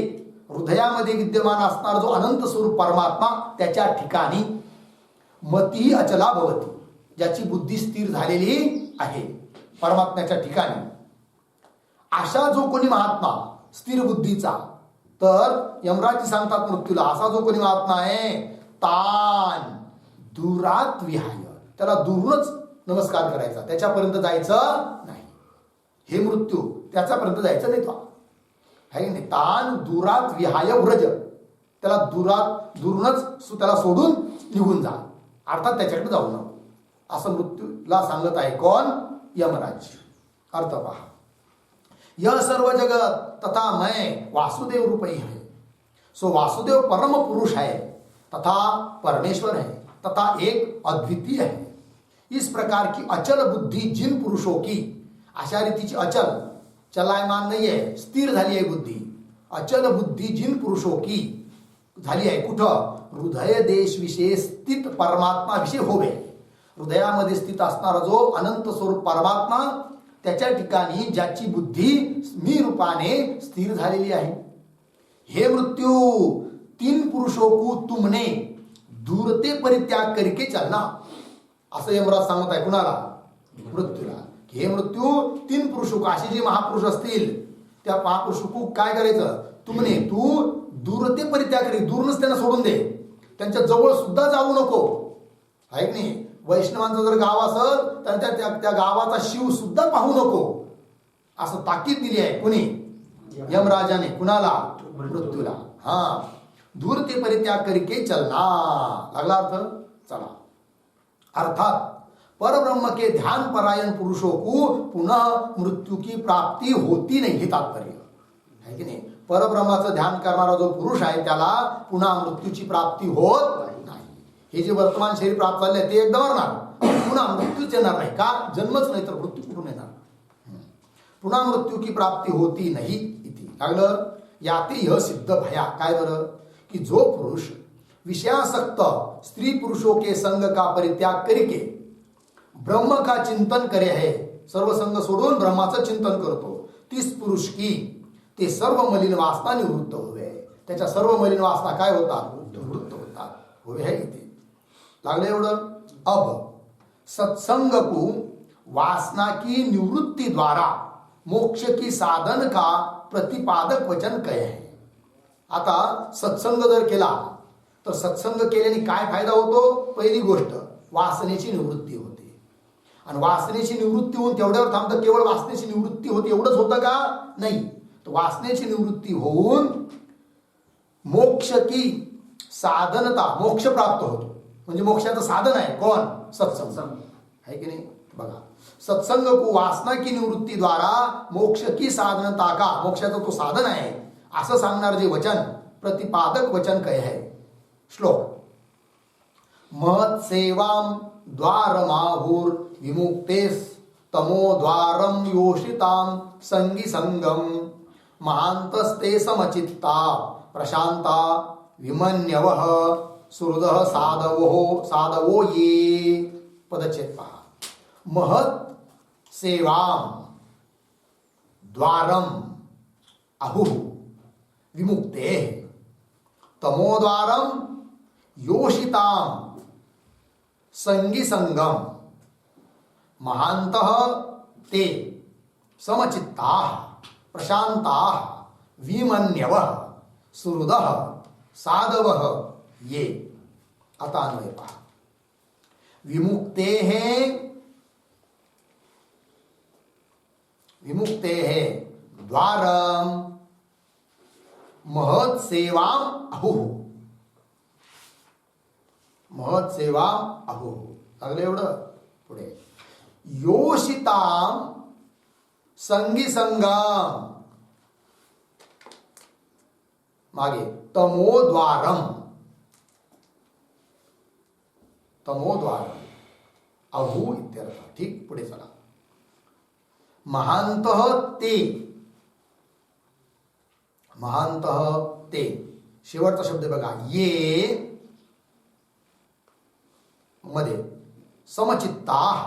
हृदयामध्ये विद्यमान असणारा जो अनंत स्वरूप परमात्मा त्याच्या ठिकाणी मती अचला भवती, ज्याची बुद्धी स्थिर झालेली आहे परमात्म्याच्या ठिकाणी. अशा जो कोणी महात्मा स्थिर बुद्धीचा, तर यमराज सांगतात मृत्यूला, असा जो कोणी महात्मा आहे तान दुरात विहाय, त्याला दूरच नमस्कार करायचा, त्याच्यापर्यंत जायचं नाही. हे मृत्यू त्याच्यापर्यंत जायचं नाही, तो आहे नाही. तान दुरात विहाय व्रज, त्याला दूरनच त्याला सोडून निघून जा, अर्थात त्याच्याकडे जाऊ नको, असं मृत्यूला सांगत आहे कोण? यमराज. अर्थ पहा. यह सर्व जगत तथा मैं वासुदेव रूप ही है. सो वासुदेव परम पुरुष है तथा परमेश्वर है तथा एक अद्वितीय है. इस प्रकार की अचल बुद्धि जिन पुरुषों की, अशा रीतीची अचल, चलायमान नाही आहे, स्थिर झाली आहे बुद्धी. अचल बुद्धी जिन पुरुषों की झाली आहे कुठं? हृदय देश विषय स्थित परमात्मा विषय होवे. हृदयामध्ये स्थित असणारा जो अनंत स्वरूप परमात्मा, त्याच्या ठिकाणी ज्याची बुद्धी मी रूपाने स्थिर झालेली आहे. हे मृत्यू तीन पुरुषों को तुमने दूरते परित्याग करके चलना, असं यमराज सांगत आहे कुणाला? मृत्यूला. हे मृत्यू तीन पुरुषों को, असे जे महापुरुष असतील त्या महापुरुषों काय करायचं? तुमने, तू दूरते परित्याग करी, दूरनच त्यांना सोडून दे, त्यांच्या जवळ सुद्धा जाऊ नको, आहे की नाही. वैष्णवांचं जर गाव असेल तर त्या गावाचा शिव सुद्धा पाहू नको, असं ताकीद दिली आहे कुणी? यमराजाने. कुणाला? मृत्यूला. हा, दूरते परित्याग करके चलना, लागला अर्थ. चला. अर्थात परब्रह्म के ध्यान परायण पुरुषों को पुनः मृत्यू की प्राप्ति होती नहीं, हे तात्पर्य है की नाही. परब्रह्माचं ध्यान करणारा जो पुरुष आहे त्याला पुन्हा मृत्यूची प्राप्ती होत नाही. हे जे वर्तमान शरीर प्राप्त झाले ते एकदा मरणार, पुन्हा मृत्यूच येणार नाही. का? जन्मच नाही तर मृत्यू कुठून येणार? पुन्हा मृत्यू की प्राप्ती होती नाही इति. लागलं. याते यह सिद्ध भया, काय बरं? कि जो पुरुष विषयासक्त स्त्री पुरुषों के संग का परित्याग करके ब्रह्म का चिंतन करे है, सर्व संग सोडून ब्रह्माचं चिंतन करतो, तीस पुरुष की ते सर्व मलिन वासना निवृत्त होवे. त्याच्या सर्व मलिन वासना काय होतात? निवृत्त होतात. होवे है इथे. लागले एवढं. अब सत्संग को वासना की निवृत्ति द्वारा मोक्ष की साधन का प्रतिपादक वचन कहे है. आता सत्संग जर केला तर सत्संग केल्याने काय फायदा होतो? पहिली गोष्ट वासनेची निवृत्ती होते. आणि वासनेची निवृत्ती होऊन तेवढ्यावर थांबतं, केवळ वासनेची निवृत्ती होते एवढंच होतं का? नाही. तर वासनेची निवृत्ती होऊन मोक्ष की साधनता, मोक्ष प्राप्त होतो. म्हणजे मोक्षाचं साधन आहे कोण? सत्संग, है की नाही. बघा, सत्संग को वासना की निवृत्ती द्वारा मोक्ष की साधनता का, मोक्षाचं तो साधन आहे असं सांगणार जे वचन, प्रतिपादक वचन काय आहे? श्लोक. महत् सेवाम द्वारमाहुर विमुक्तेस तमो द्वारम योषिताम संगी संगम महांतस्ते समचित्ता प्रशांता विमन्यवः सुहृदः साधवो ये. पदच्छेद पहा. महत् सेवाम द्वारम अहुः विमुक्ते तमोद्वारम योषिताम संगी संगम महांतः ते समचित्ताः प्रशांताः विमन्यवः सुहृदः साधवः ये. आता अन्वय पहा. विमुक्तेः द्वारं महत् सेवाम अहुः. महत् सेवाम अहुः. लागलं एवढं. पुढे योषिताम संगी संगम मागे तमोद्वारम अहू इत्यर्थ. ठीक. पुढे चला. महांतः ते शेवटचा शब्द बघा. ये मध्ये समचित्ताः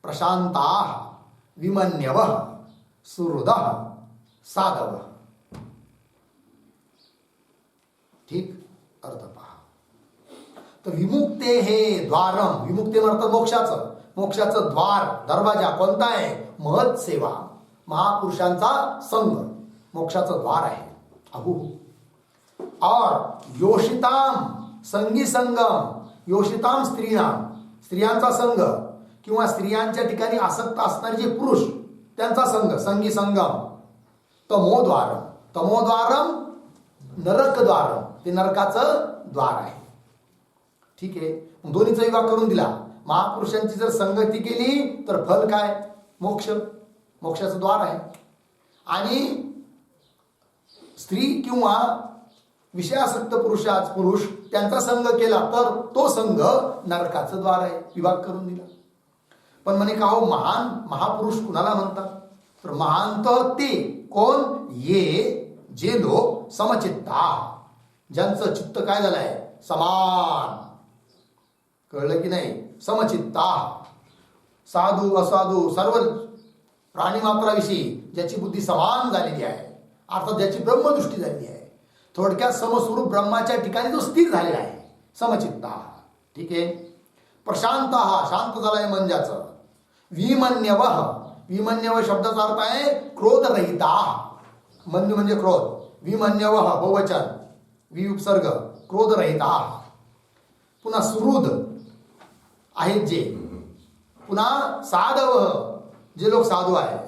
प्रशांताः विमन्यवः सुहृदः साधवः. ठीक. अर्थ पहा. तर विमुक्ते हे द्वारम. विमुक्ते अर्थात मोक्षाचं द्वार दरवाजा कोणता आहे. महत् सेवा महापुरुषांचा संघ मोक्षाचं द्वार आहे. अहू. और योषिताम संगी संगम. योषिताम स्त्रियांचा संघ किंवा स्त्रियांच्या ठिकाणी आसक्त असणारे जे पुरुष त्यांचा संघ संगी संगम. तमोद्वारम नरकद्वारम. ते नरकाचं द्वार आहे. ठीक आहे. दोन्हीचा विभाग करून दिला. महापुरुषांची जर संगती केली तर फल काय. मोक्षाचं द्वार आहे. आणि स्त्री किंवा विषयासक्त पुरुष त्यांचा संघ केला तर तो संघ नरकाचं द्वार आहे. विभाग करून दिला. पण म्हणे का हो महान महापुरुष कुणाला म्हणतात तर महांत ते कोण. ये जे लोक समचित्ता ज्यांचं चित्त काय झालंय समान. कळलं की नाही. समचित्ता साधू असाधू सर्व प्राणी मात्राविषयी ज्याची बुद्धी समान झालेली आहे अर्थात ज्याची ब्रह्मदृष्टी झालेली आहे. थोडक्यात समस्वरूप ब्रह्माच्या ठिकाणी तो स्थिर झालेला आहे. समचित्ता. ठीक आहे. प्रशांत शांत झालाय मन ज्याचं. विमन्यव शब्दाचा अर्थ आहे क्रोधरहिता. मन म्हणजे क्रोध. विमन्यव बहुवचन विउपसर्ग क्रोधरहिता. पुन्हा सुहृद आहेत जे. पुन्हा साधव जे लोक साधू आहेत.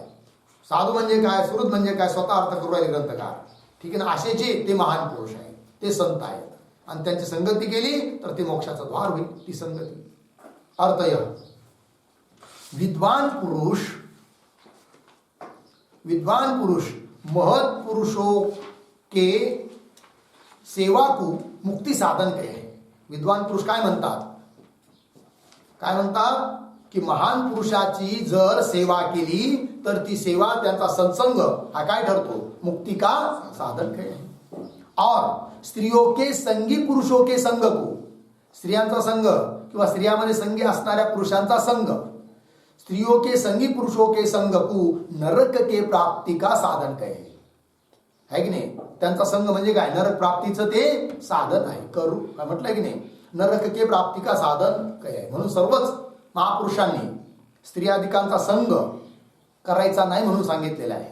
साधू म्हणजे काय सुहृद म्हणजे काय स्वतः अर्थ करू राहिले ग्रंथकार. ठीक आहे ना. असे जे ते महान पुरुष आहेत ते संत आहेत आणि त्यांची संगती केली तर ते मोक्षाचं द्वार होईल. ती संगती. अर्थय विद्वान पुरुष महत् पुरुषों के सेवा को मुक्ती साधन कहे. विद्वान पुरुष काय म्हणतात की महान पुरुषाची जर सेवा केली तर ती सेवा त्यांचा सत्संग हा काय ठरतो मुक्ती का साधन कहे. और स्त्रियों के संगी पुरुषों के संग को. स्त्रियांचा संघ किंवा स्त्रियामध्ये संगी असणाऱ्या पुरुषांचा संघ. स्त्रियों के संगी पुरुषों के संग को नरक के प्राप्ति का साधन कहे. है की नाही. त्यांचा संघ म्हणजे काय नरक प्राप्तीचं ते साधन आहे. करू काय म्हटलंय की नाही. नरक के प्राप्ती का साधन कहे. म्हणून सर्वच महापुरुषांनी स्त्रियाधिकांचा संघ करायचा नाही म्हणून सांगितलेला आहे.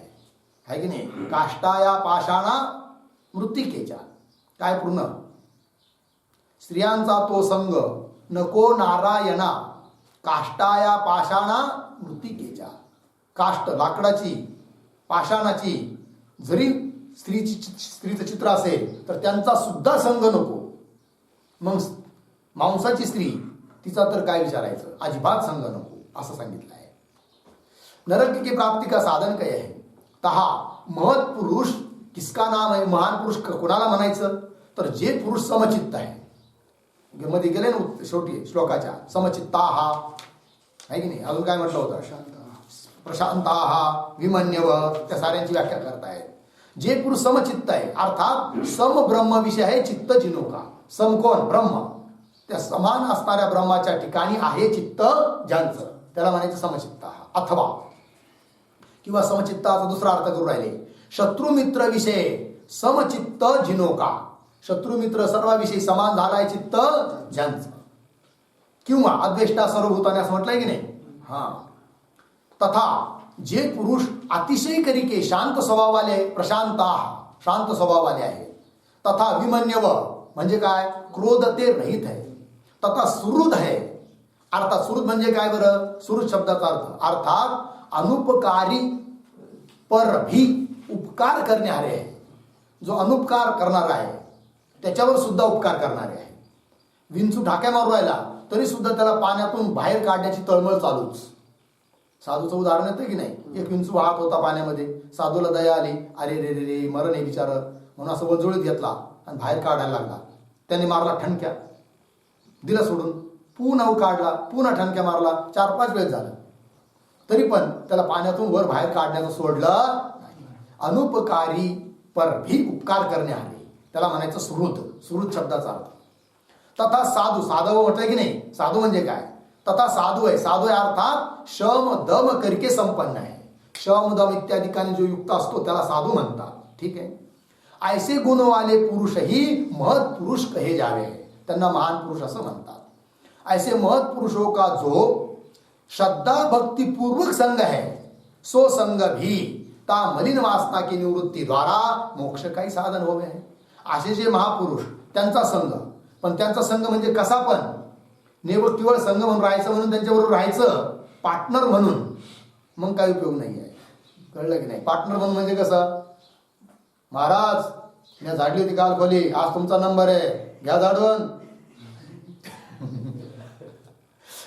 है की नाही. काष्टाया पाषाणा मृत्तिकेच्या. काय पूर्ण स्त्रियांचा तो संघ नको नारायणा. काष्टाया पाषाणा मृत्तिकेच्या. काष्ट लाकडाची पाषाणाची जरी स्त्रीचं चित्र असेल तर त्यांचा सुद्धा संघ नको. मग मांसाची स्त्री तिचा तर काय विचारायचं. अजिबात संघ नको असं सांगितलं आहे. नरक की प्राप्ती का साधन काय आहे. तहा महत् पुरुष किसका नाम आहे. महान पुरुष कोणाला म्हणायचं तर जे पुरुष समचित्त आहे. मध्ये गेले ना शेवटी श्लोकाच्या समचित्ता हा आहे की नाही. अजून काय म्हटलं होतं प्रशांता विमन्यव त्या साऱ्यांची व्याख्या करतायत. जे पुरुष समचित्त आहे अर्थात सम ब्रह्म विषय आहे चित्त जिनोका. सम कोण ब्रह्म. त्या समान असणाऱ्या ब्रह्माच्या ठिकाणी आहे चित्त ज्यांचं त्याला म्हणायचं समचित्ता. अथवा किंवा समचित्ताचा दुसरा अर्थ करू राहिले शत्रुमित्र विषय समचित्त जिनोका. शत्रुमित्र सर्वाविषयी समान झालाय चित्त ज्यांचं. किंवा अद्वेष्टा सर्वभूताने असं म्हटलंय की नाही. हा, तथा जे पुरुष अतिशय करिके शांत स्वभावाले प्रशांता शांत स्वभावाले आहे, तथा विमन्यव म्हणजे काय, क्रोध ते रहित आहे, तथा सुहृद आहे. अर्थात सुहृद म्हणजे काय बरं, सुहृद शब्दाचा अर्थ अर्थात अनुपकारी पर भी उपकार करणारे आहे. जो अनुपकार करणारा आहे त्याच्यावर सुद्धा उपकार करणारे आहे. विंचू ढाक्या मारू राहिला तरी सुद्धा त्याला पाण्यातून बाहेर काढण्याची तळमळ चालूच. साधूचं उदाहरण येतं की नाही, एक विंचू वाहत होता पाण्यामध्ये, साधूला दया आली, अरे रे रे रे मरण आहे बिचार म्हणून असं वजोळीत घेतला आणि बाहेर काढायला लागला. त्याने मारला ठणक्या, दिला सोडून, पुन्हा काढला, पुन्हा ठणक्या मारला, 4-5 वेळेस झालं, तरी पण त्याला पाण्यातून वर बाहेर काढण्याचं सोडलं. अनुपकारी पर भी उपकार करणारे त्याला म्हणायचं सुहृद, सुहृद शब्दाचा अर्थ. तथा साधू, साधव म्हटलं की नाही, साधू म्हणजे काय, तथा साधू आहे, साधू आहे अर्थात शम दम करके संपन्न आहे. शम दम इत्यादी जो युक्त असतो त्याला साधू म्हणतात. ठीक आहे. ऐसे गुणवाले पुरुषही महत् पुरुष कहे जावे, त्यांना महान पुरुष असं म्हणतात. ऐसे महत् पुरुषों का जो श्रद्धा भक्ति पूर्वक संग है, सो संग भी ता मलिन वासना की निवृत्ती द्वारा मोक्ष काही साधन होवे आहे. असे जे महापुरुष त्यांचा संघ, पण त्यांचा संघ म्हणजे कसा पण, केवळ संघ म्हणून राहायचं म्हणून त्यांच्याबरोबर राहायचं पार्टनर म्हणून, मग काही उपयोग नाही आहे. कळलं की नाही. पार्टनर म्हणून म्हणजे कसं, महाराज मी झाडली होती काल खोली, आज तुमचा नंबर आहे, घ्या झाडून,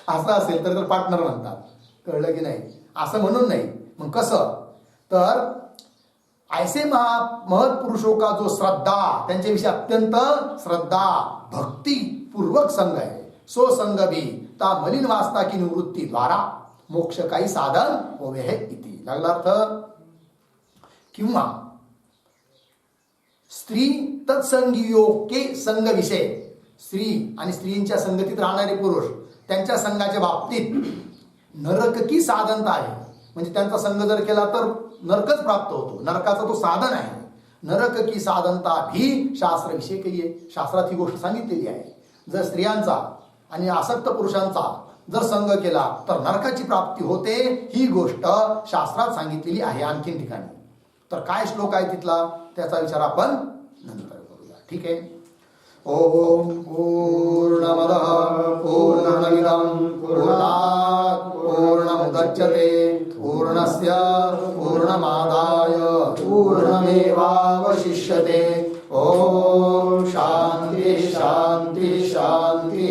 असं असेल तर पार्टनर म्हणतात. कळलं की नाही. असं म्हणून नाही. मग कसं तर ऐसे महत् पुरुषों का जो श्रद्धा, त्यांच्याविषयी अत्यंत श्रद्धा भक्ती पूर्वक संघ आहे, सो संघ भी ता मलिन वासना की निवृत्ती द्वारा मोक्ष काही साधन होवे है इति. लागला अर्थ. किंवा स्त्री तत्संगीयोग्य संघ विषय, स्त्री आणि स्त्रीच्या संगतीत राहणारे पुरुष त्यांच्या संघाच्या बाबतीत नरक की साधनता आहे, म्हणजे त्यांचा संघ जर केला तर नरकच प्राप्त होतो, नरकाचा तो साधन आहे. नरक की साधनता भी शास्त्र विषय केली आहे, शास्त्रात ही गोष्ट सांगितलेली आहे. जर स्त्रियांचा आणि आसक्त पुरुषांचा जर संघ केला तर नरकाची प्राप्ती होते, ही गोष्ट शास्त्रात सांगितलेली आहे आणखीन ठिकाणी. तर काय श्लोक आहे तिथला त्याचा विचार आपण नंतर करूया. ठीक आहे. ओम पूर्णमदः पूर्णमिदं पूर्णात् पूर्णमुदच्यते पूर्णस्य पूर्णमादाय पूर्णमेवावशिष्यते. ओम शांति शांति शांति.